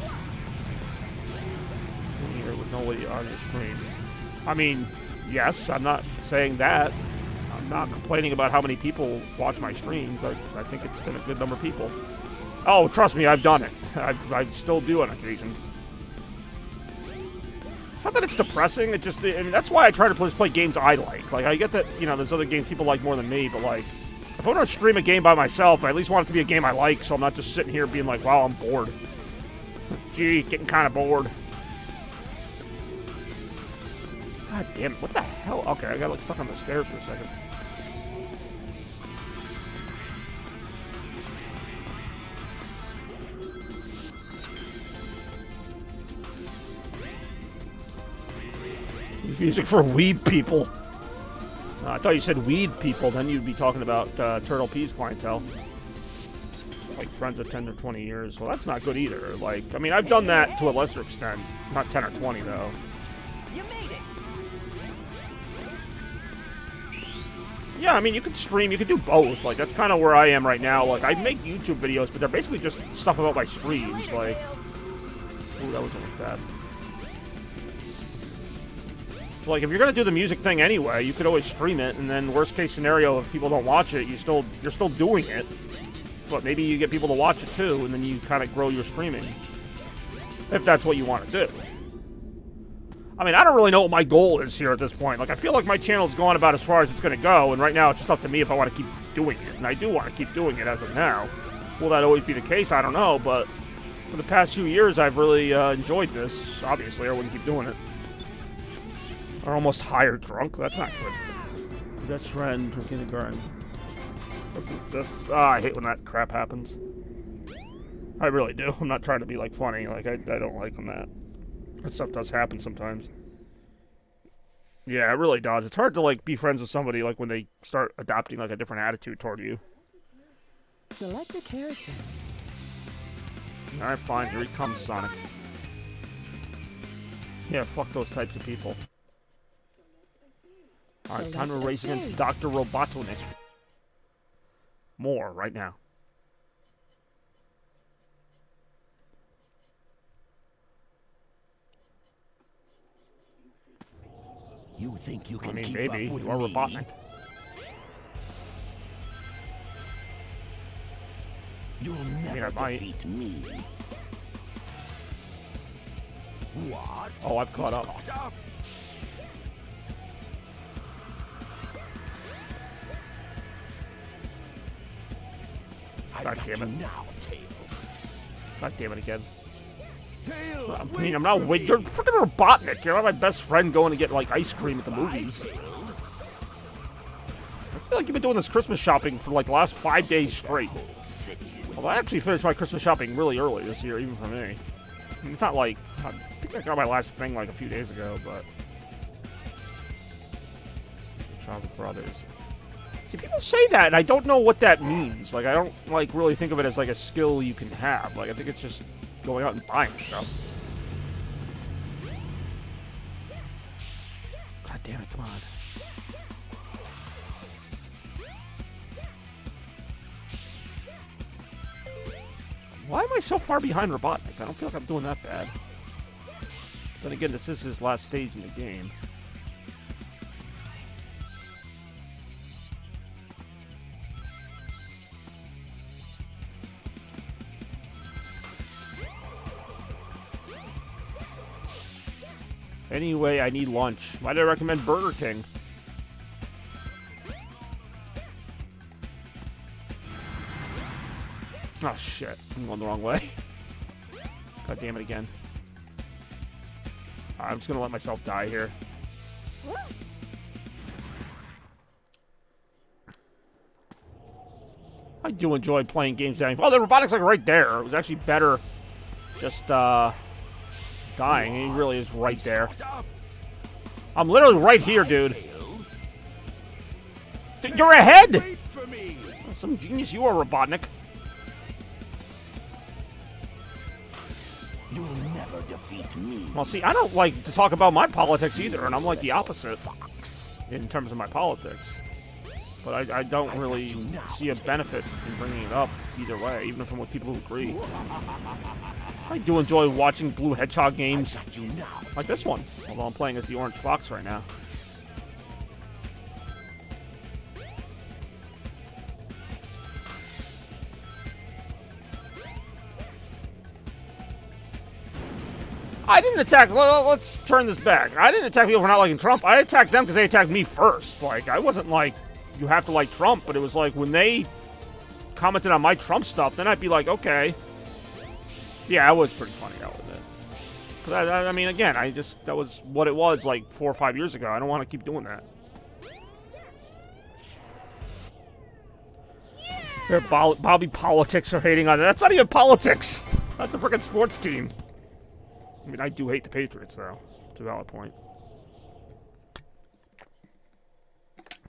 Sitting here with nobody on your screen. I mean, yes, I'm not saying that. I'm not complaining about how many people watch my streams. I think it's been a good number of people. Oh, trust me, I've done it. I still do on occasion. It's not that it's depressing. It just, I mean, that's why I try to play games I like. Like, I get that, you know, there's other games people like more than me, but like, if I want to stream a game by myself, I at least want it to be a game I like, so I'm not just sitting here being like, wow, I'm bored. Gee, getting kind of bored. God damn it, what the hell? Okay, I got like stuck on the stairs for a second. Music for weed people. I thought you said weed people, then you'd be talking about Turtle P's clientele. Like friends of 10 or 20 years. Well, that's not good either. Like, I mean, I've done that to a lesser extent. Not 10 or 20, though. You made it. Yeah, I mean, you can stream, you can do both. Like, that's kind of where I am right now. Like, I make YouTube videos, but they're basically just stuff about my streams. Like, ooh, that was almost bad. So, like, if you're gonna do the music thing anyway, you could always stream it, and then worst case scenario, if people don't watch it, you're still doing it. But maybe you get people to watch it too, and then you kind of grow your streaming. If that's what you want to do. I mean, I don't really know what my goal is here at this point. Like, I feel like my channel's gone about as far as it's gonna go, and right now it's just up to me if I want to keep doing it. And I do want to keep doing it as of now. Will that always be the case? I don't know, but for the past few years, I've really enjoyed this. Obviously, I wouldn't keep doing it. Or almost higher drunk. That's not good. Best friend from kindergarten. I hate when that crap happens. I really do. I'm not trying to be like funny. Like I don't like when that stuff does happen sometimes. Yeah, it really does. It's hard to like be friends with somebody like when they start adopting like a different attitude toward you. Select a character. All right, fine. Here he comes, Sonic. Yeah, fuck those types of people. Alright, time to race against Dr. Robotnik. More right now. You think you can I mean, keep maybe. up with You are me? Robotnik. You'll I never might. defeat me. What? Oh, I've caught up. God damn it. Now, Tails. God damn it again. Tails, I mean, I'm not waiting. You're freaking Robotnik. You're not my best friend going to get, like, ice cream at the movies. I feel like you've been doing this Christmas shopping for, like, the last 5 days straight. Well, I actually finished my Christmas shopping really early this year, even for me. I mean, it's not like... I think I got my last thing, like, a few days ago, but... Chocolate Brothers. See, people say that, and I don't know what that means. Like, I don't, like, really think of it as, like, a skill you can have. Like, I think it's just going out and buying stuff. God damn it, come on. Why am I so far behind Robotnik? I don't feel like I'm doing that bad. Then again, this is his last stage in the game. Anyway, I need lunch. Why did I recommend Burger King? Oh, shit. I'm going the wrong way. God damn it again. I'm just going to let myself die here. I do enjoy playing games down. Oh, the robotics like right there. It was actually better just dying. He really is right there. I'm literally right here, dude. You're ahead! Some genius you are, Robotnik. never defeat me. Well, see, I don't like to talk about my politics either, and I'm like the opposite in terms of my politics. But I don't really see a benefit in bringing it up either way, even from what people who agree. I do enjoy watching Blue Hedgehog games like this one, although I'm playing as the Orange Fox right now. I didn't attack. Let's turn this back. I didn't attack people for not liking Trump. I attacked them because they attacked me first. Like, I wasn't like, you have to like Trump, but it was like when they commented on my Trump stuff, then I'd be like, okay. Yeah, it was pretty funny, that was it. Because I mean, again, that was what it was like 4 or 5 years ago. I don't want to keep doing that. Their Bobby politics are hating on it. That's not even politics. That's a freaking sports team. I mean, I do hate the Patriots, though. It's a valid point.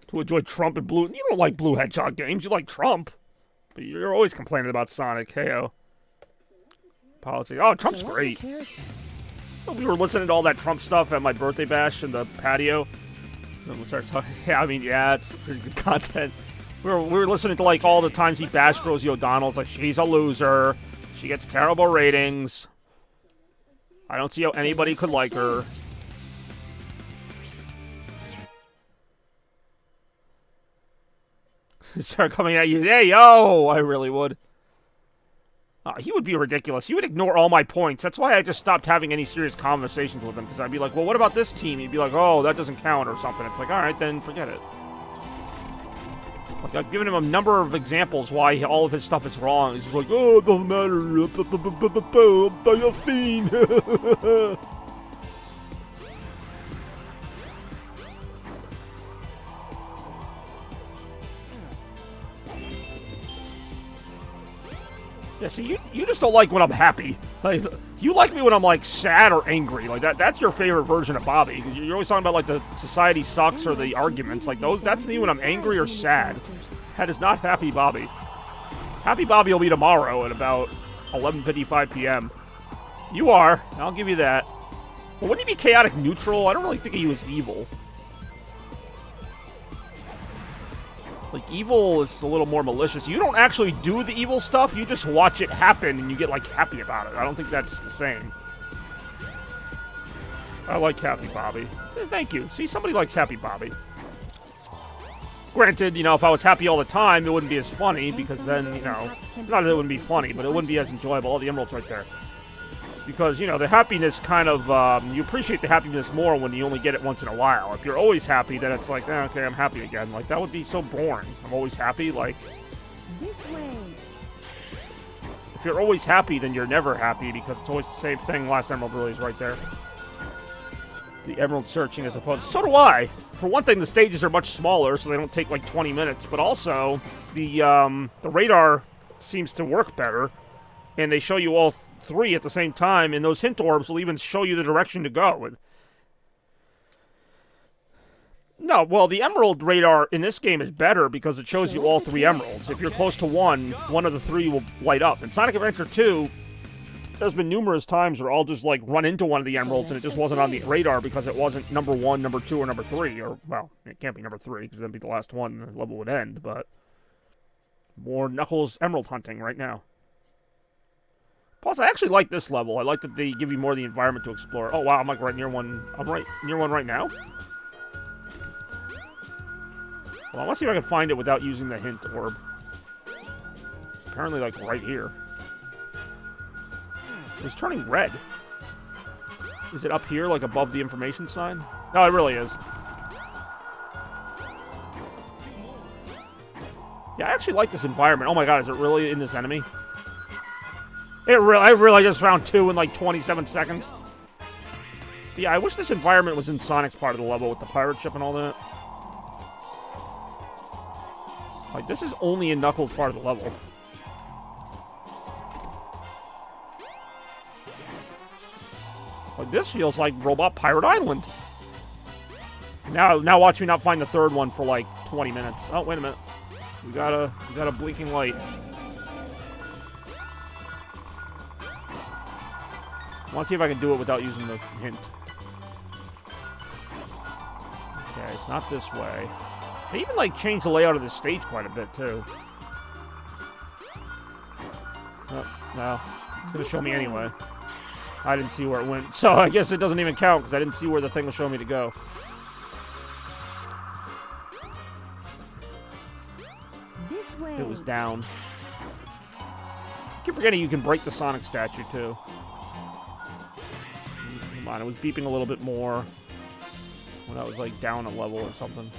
To enjoy Trump and Blue... You don't like Blue Hedgehog games. You like Trump. But you're always complaining about Sonic. Hey-oh. Politics. Oh, Trump's great. We were listening to all that Trump stuff at my birthday bash in the patio. Then we started talking... Yeah, I mean, yeah, it's pretty good content. We were listening to, like, all the times he bashed Rosie O'Donnell. It's like, she's a loser. She gets terrible ratings. I don't see how anybody could like her. Start coming at you. Hey, yo! I really would. He would be ridiculous. He would ignore all my points. That's why I just stopped having any serious conversations with him. Because I'd be like, well, what about this team? He'd be like, oh, that doesn't count or something. It's like, all right, then forget it. Like, I've given him a number of examples why all of his stuff is wrong. He's just like, oh, it doesn't matter. I'm a fiend. Yeah, see, you just don't like when I'm happy. Like, you like me when I'm, like, sad or angry. Like, that's your favorite version of Bobby. You're always talking about, like, the society sucks or the arguments. Like, that's me when I'm angry or sad. That is not Happy Bobby. Happy Bobby will be tomorrow at about 11:55 p.m. You are. I'll give you that. But wouldn't he be chaotic neutral? I don't really think he was evil. Like, evil is a little more malicious. You don't actually do the evil stuff. You just watch it happen and you get, like, happy about it. I don't think that's the same. I like Happy Bobby. Thank you. See, somebody likes Happy Bobby. Granted, you know, if I was happy all the time, it wouldn't be as funny, because then, you know, not that it wouldn't be funny, but it wouldn't be as enjoyable. All the emeralds right there. Because, you know, the happiness kind of, you appreciate the happiness more when you only get it once in a while. If you're always happy, then it's like, okay, I'm happy again. Like, that would be so boring. I'm always happy, like... This way. If you're always happy, then you're never happy, because it's always the same thing. Last emerald really is right there. The emerald searching as opposed... So do I! For one thing, the stages are much smaller, so they don't take, like, 20 minutes. But also, the radar seems to work better, and they show you all three at the same time, and those hint orbs will even show you the direction to go. No, well, the emerald radar in this game is better because it shows you all three emeralds. If you're close to one of the three will light up. In Sonic Adventure 2, there's been numerous times where I'll just, like, run into one of the emeralds and it just wasn't on the radar because it wasn't number 1, number 2, or number 3. Or, well, it can't be number 3 because that'd be the last one and the level would end, but... More Knuckles emerald hunting right now. Plus, I actually like this level. I like that they give you more of the environment to explore. Oh, wow, I'm, like, right near one. I'm right near one right now? Well, I want to see if I can find it without using the hint orb. It's apparently, like, right here. It's turning red. Is it up here, like, above the information sign? No, it really is. Yeah, I actually like this environment. Oh my god, is it really in this enemy? I really just found 2 in, like, 27 seconds. Yeah, I wish this environment was in Sonic's part of the level with the pirate ship and all that. Like, this is only in Knuckles' part of the level. Like, this feels like Robot Pirate Island. Now watch me not find the third one for, like, 20 minutes. Oh, wait a minute. We got a blinking light. I want to see if I can do it without using the hint. Okay, it's not this way. They even, like, changed the layout of the stage quite a bit, too. Oh, no. It's going to show me anyway. I didn't see where it went. So I guess it doesn't even count because I didn't see where the thing was showing me to go. This way. It was down. I keep forgetting you can break the Sonic statue, too. Come on, it was beeping a little bit more when I was, like, down a level or something.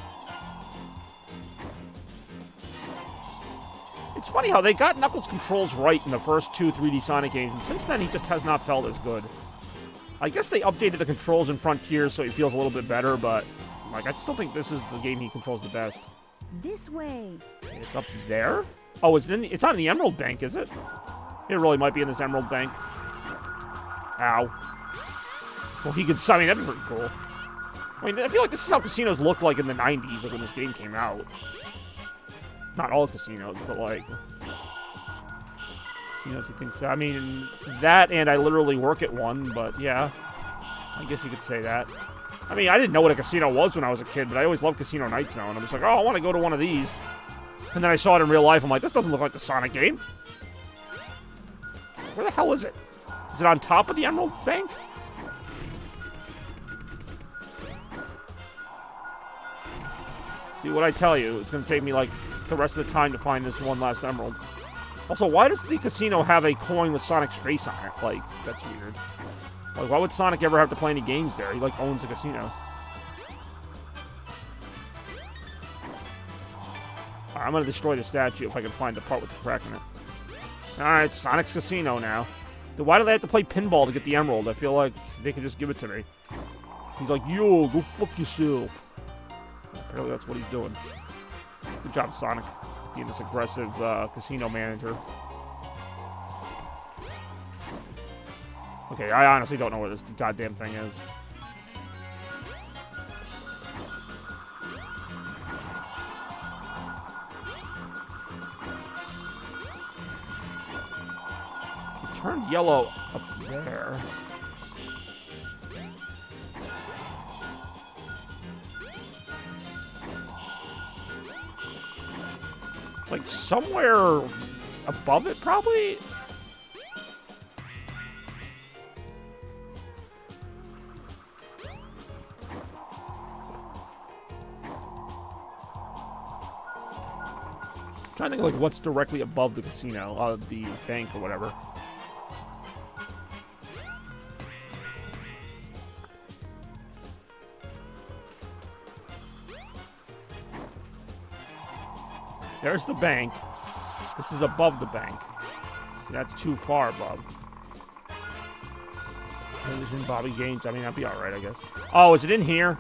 It's funny how they got Knuckles' controls right in the first 2 3D Sonic games, and since then he just has not felt as good. I guess they updated the controls in Frontier so he feels a little bit better, but like I still think this is the game he controls the best. This way. It's up there? Oh, it's not in the Emerald Bank, is it? It really might be in this Emerald Bank. Ow. Well, he could... I mean, that'd be pretty cool. I mean, I feel like this is how casinos looked like in the 90s, like when this game came out. Not all casinos, but like... Casinos, you think so? I mean, that and I literally work at one, but yeah. I guess you could say that. I mean, I didn't know what a casino was when I was a kid, but I always loved Casino Night Zone. I'm just like, oh, I want to go to one of these. And then I saw it in real life. I'm like, this doesn't look like the Sonic game. Where the hell is it? Is it on top of the Emerald Bank? See, what I tell you, it's going to take me, like, the rest of the time to find this one last emerald. Also, why does the casino have a coin with Sonic's face on it? Like, that's weird. Like, why would Sonic ever have to play any games there? He, like, owns the casino. Alright, I'm going to destroy the statue if I can find the part with the crack in it. Alright, Sonic's casino now. Then why do they have to play pinball to get the emerald? I feel like they could just give it to me. He's like, yo, go fuck yourself. Apparently that's what he's doing. Good job, Sonic, being this aggressive casino manager. Okay, I honestly don't know where this goddamn thing is. It turned yellow up there. It's like somewhere above it, probably? I'm trying to think like what's directly above the casino, the bank or whatever. There's the bank. This is above the bank. That's too far above. Television, Bobby Gaines. I mean, that'd be alright, I guess. Oh, is it in here?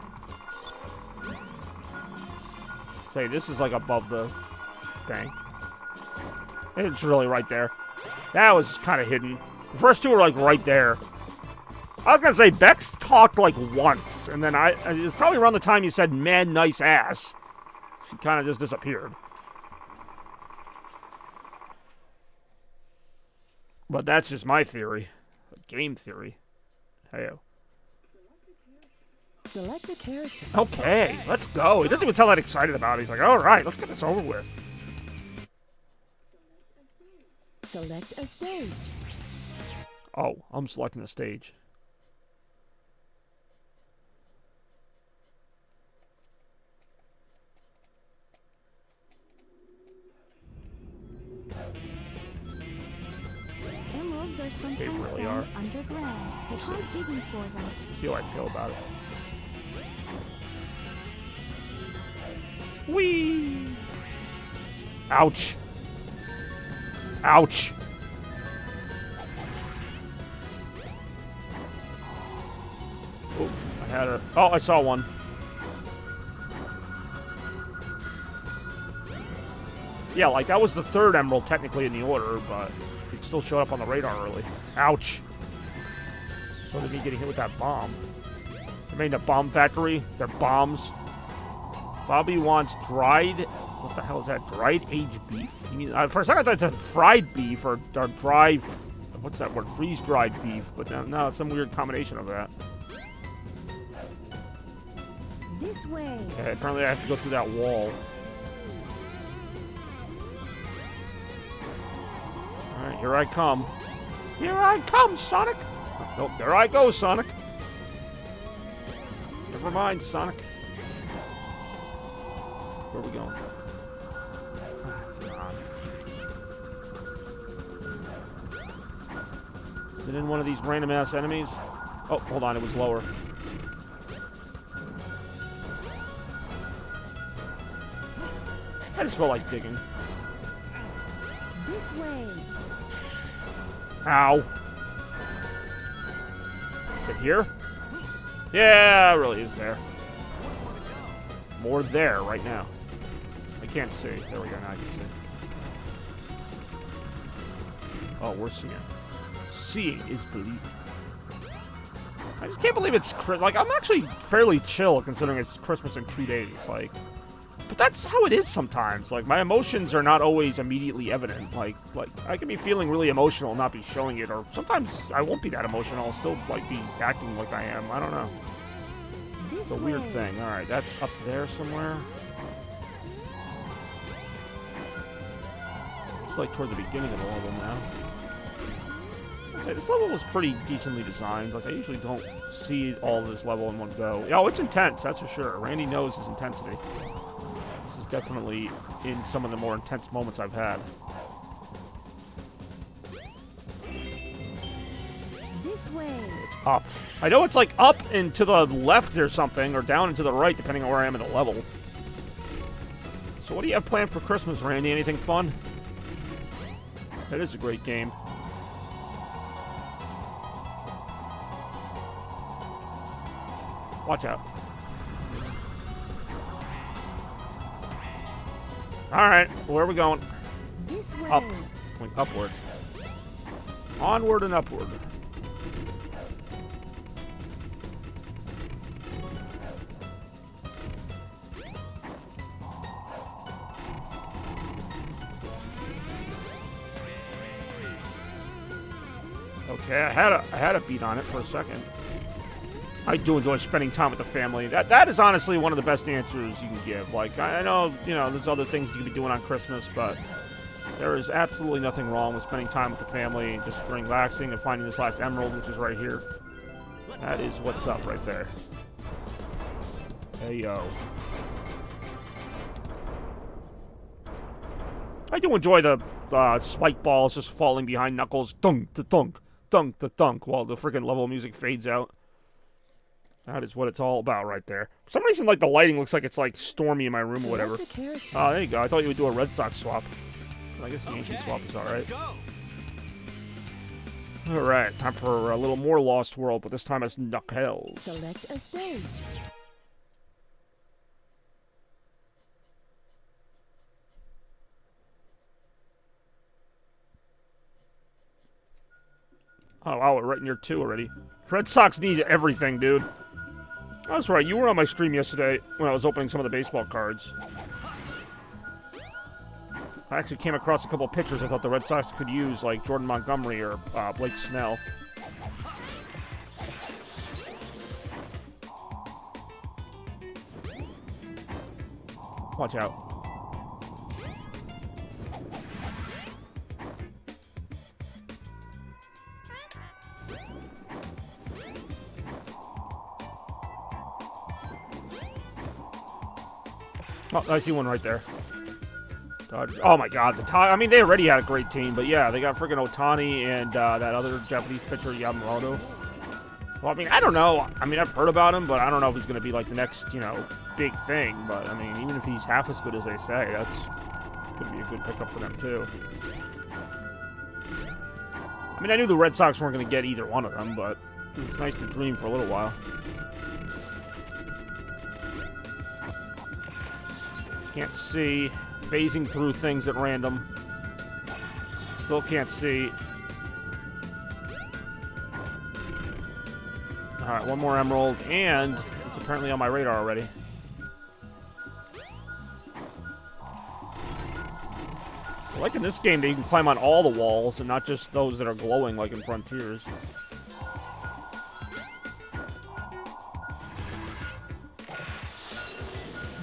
Say, this is like above the bank. It's really right there. That was kind of hidden. The first two were like right there. I was gonna say, Bex talked like once, and then it was probably around the time you said, man, nice ass. She kind of just disappeared. But that's just my theory. Game theory. Hey-o. Select a character. Okay, let's go. He doesn't even sound that excited about it. He's like, alright, let's get this over with. Select a stage. Oh, I'm selecting a stage. Emeralds are sometimes really found are. underground. We'll Try see. digging for them. See how I feel about it. Whee! Ouch. Ouch. Oh, I had her. Oh, I saw one. Yeah, like that was the third emerald technically in the order, but it still showed up on the radar early. Ouch. So did me getting hit with that bomb. They made a bomb factory. They're bombs. Bobby wants dried... What the hell is that? Dried aged beef? You mean, for a second I thought it said fried beef or dry what's that word? Freeze-dried beef, but no, it's some weird combination of that. This way. Okay, apparently I have to go through that wall. Alright, here I come. Here I come, Sonic! Nope, there I go, Sonic. Never mind, Sonic. Where are we going? Is it in one of these random-ass enemies? Oh, hold on, it was lower. I just felt like digging. This way. Ow. Is it here? Yeah, it really is there. More there right now. I can't see. There we go, now I can see. Oh, we're seeing. Seeing is believing. I just can't believe it's like I'm actually fairly chill considering it's Christmas in 2 days. Like, but that's how it is sometimes. Like, my emotions are not always immediately evident. Like I can be feeling really emotional and not be showing it, or sometimes I won't be that emotional. I'll still like be acting like I am. I don't know. It's a weird thing. All right, that's up there somewhere. It's like toward the beginning of the level now. This level was pretty decently designed. Like, I usually don't see all of this level in one go. Oh, it's intense, that's for sure. Randy knows his intensity. This is definitely in some of the more intense moments I've had. This way. It's up. I know it's like up and to the left or something, or down and to the right, depending on where I am in the level. So what do you have planned for Christmas, Randy? Anything fun? That is a great game. Watch out. Alright, where are we going? This way. Up. Going upward. Onward and upward. Okay, I had a beat on it for a second. I do enjoy spending time with the family. That is honestly one of the best answers you can give. Like, I know, there's other things you can be doing on Christmas, but there is absolutely nothing wrong with spending time with the family and just relaxing and finding this last emerald, which is right here. That is what's up right there. Hey, yo. I do enjoy the spike balls just falling behind Knuckles. Dunk, to dunk, dunk, to dunk, while the freaking level music fades out. That is what it's all about right there. For some reason, like, the lighting looks like it's, like, stormy in my room or whatever. Oh, there you go. I thought you would do a Red Sox swap. I guess the Yankee swap is alright. Alright, time for a little more Lost World, but this time it's Knuckles. Select a stage. Oh, wow, we're right near 2 already. Red Sox need everything, dude. That's right, you were on my stream yesterday when I was opening some of the baseball cards. I actually came across a couple of pitchers I thought the Red Sox could use, like Jordan Montgomery or Blake Snell. Watch out. Oh, I see one right there. Oh my god, I mean, they already had a great team, but yeah, they got freaking Ohtani and that other Japanese pitcher, Yamamoto. Well, I mean, I don't know. I mean, I've heard about him, but I don't know if he's going to be like the next, big thing. But I mean, even if he's half as good as they say, that's could be a good pickup for them too. I mean, I knew the Red Sox weren't going to get either one of them, but it's nice to dream for a little while. Can't see. Phasing through things at random. Still can't see. Alright, one more emerald, and it's apparently on my radar already. Like in this game, they can climb on all the walls and not just those that are glowing like in Frontiers.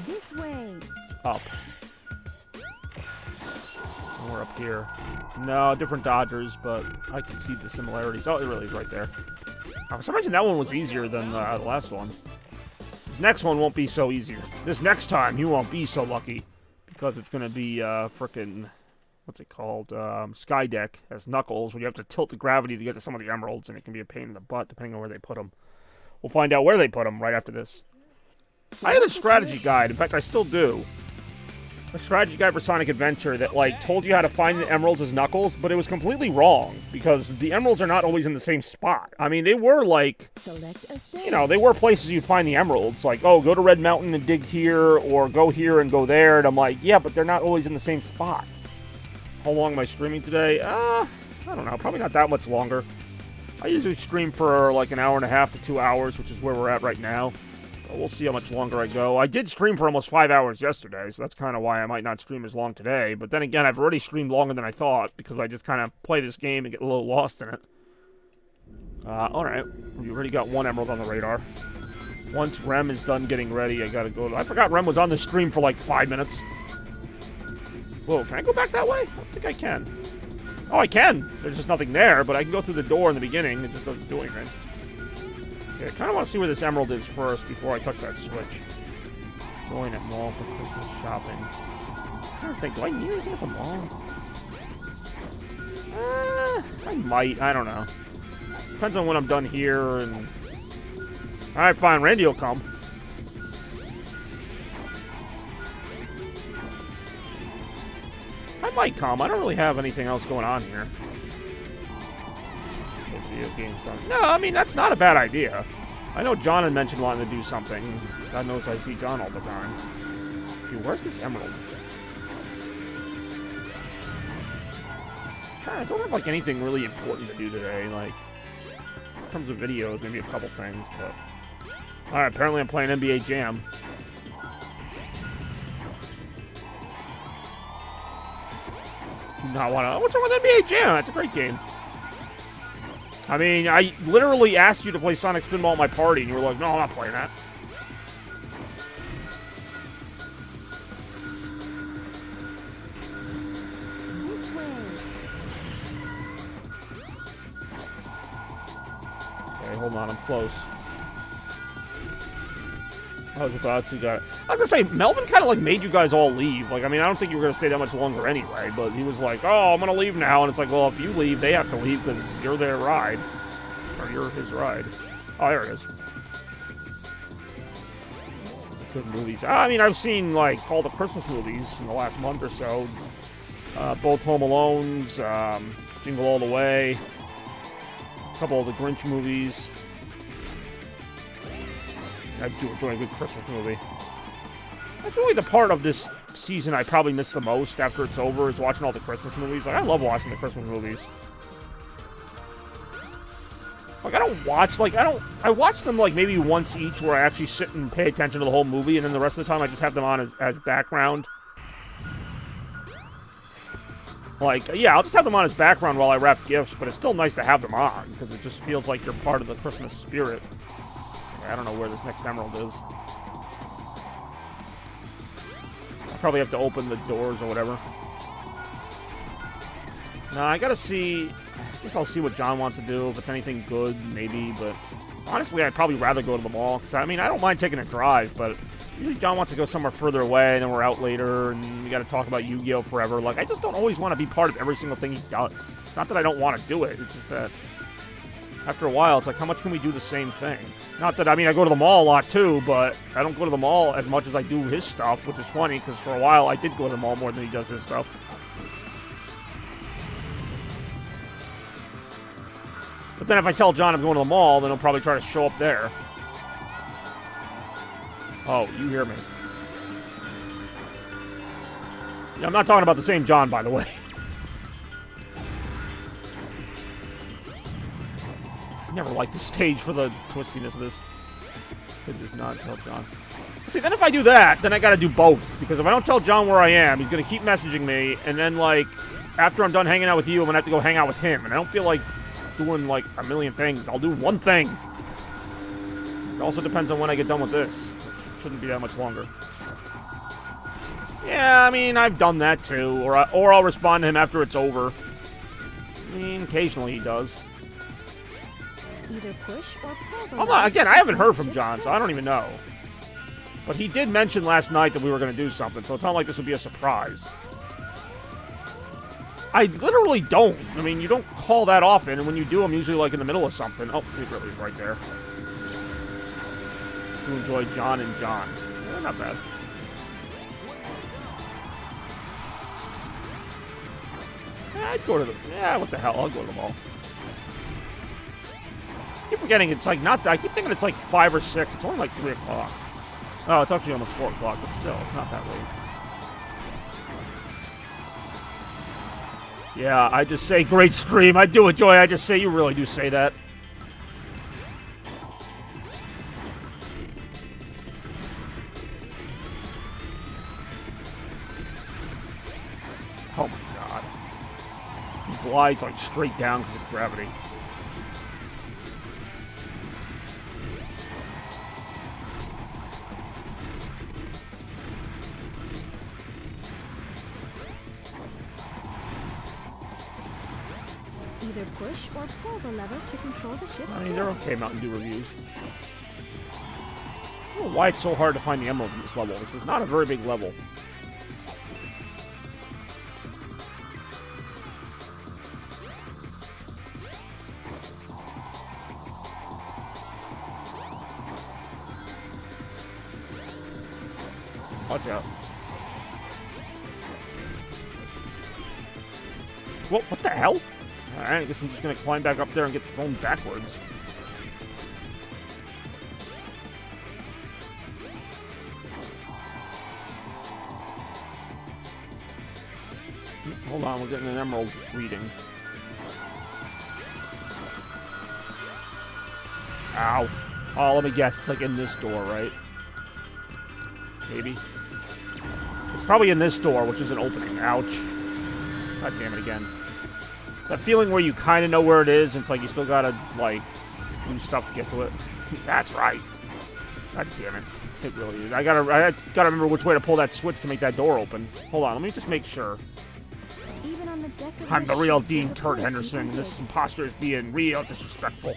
This way. Up. Somewhere up here. No, different dodgers, but I can see the similarities. Oh, it really is right there. For some reason, that one was easier than the last one. This next one won't be so easier. This next time, you won't be so lucky. Because it's going to be frickin'... What's it called? Skydeck has Knuckles, where you have to tilt the gravity to get to some of the emeralds, and it can be a pain in the butt, depending on where they put them. We'll find out where they put them right after this. I had a strategy guide. In fact, I still do. A strategy guide for Sonic Adventure that, like, told you how to find the emeralds as Knuckles, but it was completely wrong, because the emeralds are not always in the same spot. I mean, they were, like, Select a stage. you know, they were places you'd find the emeralds. Like, oh, go to Red Mountain and dig here, or go here and go there. And I'm like, yeah, but they're not always in the same spot. How long am I streaming today? I don't know. Probably not that much longer. I usually stream for, like, an hour and a half to 2 hours, which is where we're at right now. We'll see how much longer I go. I did stream for almost 5 hours yesterday, so that's kind of why I might not stream as long today. But then again, I've already streamed longer than I thought, because I just kind of play this game and get a little lost in it. Alright. We already got one emerald on the radar. Once Rem is done getting ready, I gotta go. I forgot Rem was on the stream for like 5 minutes. Whoa, can I go back that way? I don't think I can. Oh, I can! There's just nothing there, but I can go through the door in the beginning. It just doesn't do anything. Okay, I kind of want to see where this emerald is first before I touch that switch. Join at mall for Christmas shopping. I'm trying to think, do I need anything at the mall? I might. I don't know. Depends on when I'm done here and... Alright, fine. Randy will come. I might come. I don't really have anything else going on here. Video games fun. No, I mean, that's not a bad idea. I know John had mentioned wanting to do something. God knows I see John all the time. Dude, where's this emerald? I don't have, like, anything really important to do today. Like, in terms of videos, maybe a couple things, but... Alright, apparently I'm playing NBA Jam. Do not want to... What's wrong with NBA Jam? That's a great game. I mean, I literally asked you to play Sonic Spinball at my party, and you were like, no, I'm not playing that. This way. Okay, hold on, I'm close. I was about to go... I was gonna say, Melvin kind of, like, made you guys all leave. Like, I mean, I don't think you were gonna stay that much longer anyway, but he was like, oh, I'm gonna leave now, and it's like, well, if you leave, they have to leave, because you're their ride. Or you're his ride. Oh, there it is. Good movies. I mean, I've seen, like, all the Christmas movies in the last month or so. Both Home Alones, Jingle All the Way, a couple of the Grinch movies. I do enjoy a good Christmas movie. That's really the part of this season I probably miss the most after it's over, is watching all the Christmas movies. Like, I love watching the Christmas movies. Like, I don't watch, like, I watch them, like, maybe once each where I actually sit and pay attention to the whole movie, and then the rest of the time I just have them on as background. Like, yeah, I'll just have them on as background while I wrap gifts, but it's still nice to have them on, because it just feels like you're part of the Christmas spirit. I don't know where this next emerald is. I'll probably have to open the doors or whatever. No, I gotta see... I guess I'll see what John wants to do. If it's anything good, maybe, but... Honestly, I'd probably rather go to the mall, because, I mean, I don't mind taking a drive, but... Usually John wants to go somewhere further away, and then we're out later, and we gotta talk about Yu-Gi-Oh! Forever. Like, I just don't always want to be part of every single thing he does. It's not that I don't want to do it, it's just that... After a while, it's like, how much can we do the same thing? Not that, I mean, I go to the mall a lot, too, but I don't go to the mall as much as I do his stuff, which is funny, because for a while, I did go to the mall more than he does his stuff. But then if I tell John I'm going to the mall, then he'll probably try to show up there. Oh, you hear me. Yeah, I'm not talking about the same John, by the way. I never liked the stage for the twistiness of this. Could just not tell John. See, then if I do that, then I gotta do both. Because if I don't tell John where I am, he's gonna keep messaging me, and then, like, after I'm done hanging out with you, I'm gonna have to go hang out with him. And I don't feel like doing, like, a million things. I'll do one thing. It also depends on when I get done with this. It shouldn't be that much longer. Yeah, I mean, I've done that too. Or I'll respond to him after it's over. I mean, occasionally he does. Either push or pull the I'm not, again, I haven't heard from John, so I don't even know. But he did mention last night that we were going to do something, so it's not like this would be a surprise. I literally don't. I mean, you don't call that often, and when you do, I'm usually like in the middle of something. Oh, it really is right there. To enjoy John and John. Yeah, not bad. Yeah, I'd go to the... Yeah, what the hell? I'll go to the mall. I keep forgetting it's like not... I keep thinking it's like 5 or 6. It's only like 3 o'clock. Oh, it's actually almost 4 o'clock, but still, it's not that late. Yeah, I just say great stream. I do enjoy it. I just say you really do say that. Oh my god. He glides like straight down because of gravity. Either push or pull the lever to control the ship's I mean, they're tilt. okay Mountain Dew reviews. I don't know why it's so hard to find the emeralds in this level. This is not a very big level. Watch out. What the hell? Alright, I guess I'm just gonna climb back up there and get thrown backwards. Hold on, we're getting an emerald reading. Ow. Oh, let me guess. It's like in this door, right? Maybe. It's probably in this door, which is an opening. Ouch. God damn it again. That feeling where you kind of know where it is, and it's like you still gotta, like, do stuff to get to it. That's right. God damn it. It really is. I gotta remember which way to pull that switch to make that door open. Hold on, let me just make sure. Even on the deck of I'm the the real ship, Dean there's a Turd place Henderson, you and can this dig. imposter is being real disrespectful.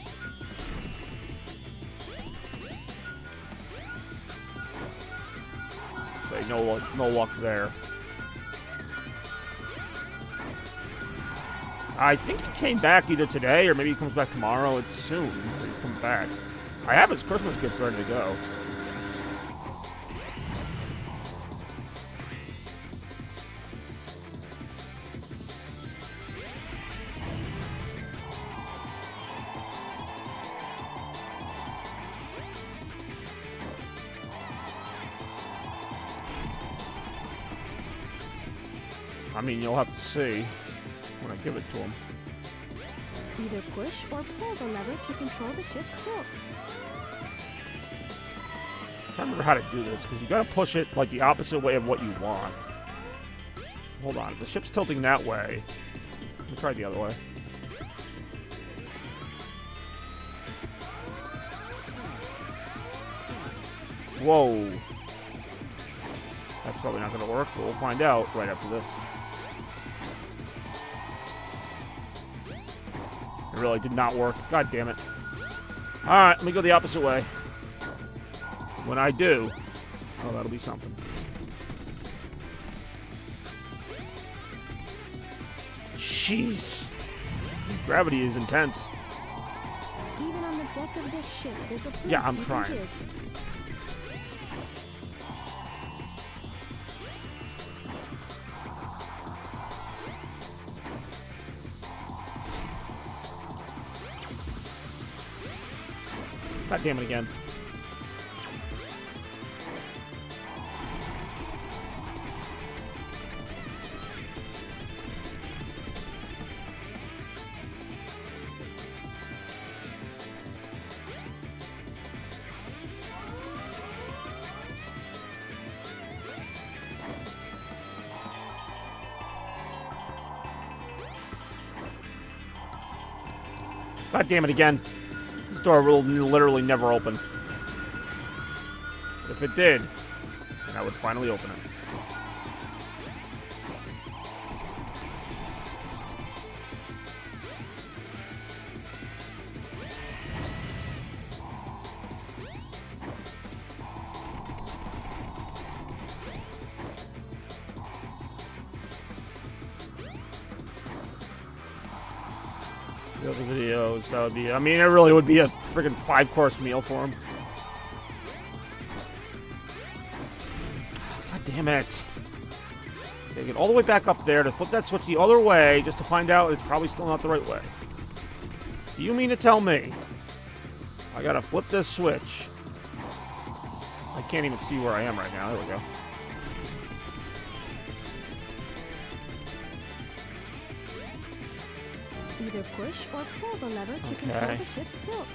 Say no luck there. I think he came back either today or maybe he comes back tomorrow. It's soon that he comes back. I have his Christmas gift ready to go. I mean, you'll have to see when I give it to him. Either push or pull the lever to control the ship's tilt. I can't remember how to do this, because you gotta push it like the opposite way of what you want. Hold on, if the ship's tilting that way. Let me try it the other way. Whoa. That's probably not gonna work, but we'll find out right after this. It really did not work. God damn it. Alright, let me go the opposite way. When I do, oh, that'll be something. Jeez. Gravity is intense. Even on the deck of this ship, there's a place Yeah, I'm you can trying. dig. God damn it again. God damn it again. This door will literally never open. If it did, then I would finally open it. The other videos, that would be, I mean, it really would be a freaking 5-course meal for him. God damn it. They get all the way back up there to flip that switch the other way just to find out it's probably still not the right way. So you mean to tell me I gotta flip this switch? I can't even see where I am right now. There we go. Either push or pull the lever to control the ship's tilt.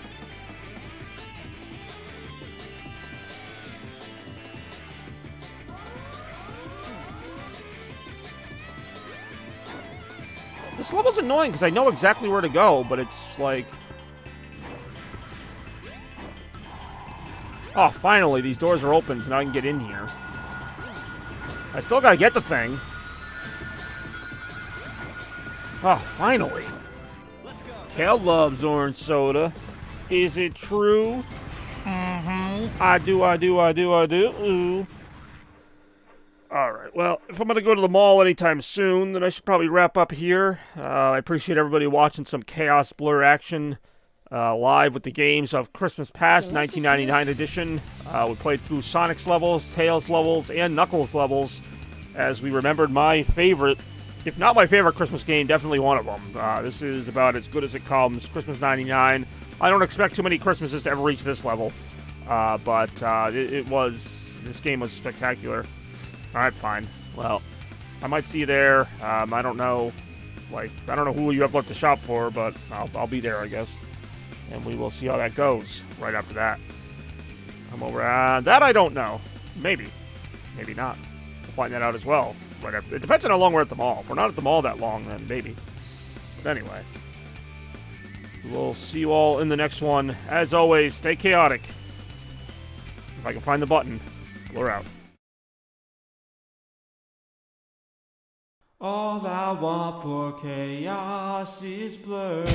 This level's annoying because I know exactly where to go, but it's like... Oh, finally, these doors are open, so now I can get in here. I still gotta get the thing. Oh, finally. Cal loves orange soda. Is it true? Mm-hmm. I do. Ooh. Alright, well, if I'm going to go to the mall anytime soon, then I should probably wrap up here. I appreciate everybody watching some Chaos Blur action live with the games of Christmas Past 1999 edition. We played through Sonic's levels, Tails levels, and Knuckles levels as we remembered my favorite, if not my favorite Christmas game, definitely one of them. This is about as good as it comes, Christmas 99. I don't expect too many Christmases to ever reach this level, but this game was spectacular. Alright, fine. Well, I might see you there. I don't know who you have left to shop for, but I'll be there, I guess. And we will see how that goes right after that. I'm over that I don't know. Maybe. Maybe not. We'll find that out as well. Right after. It depends on how long we're at the mall. If we're not at the mall that long, then maybe. But anyway. We'll see you all in the next one. As always, stay chaotic. If I can find the button, we're out. All I want for chaos is blur.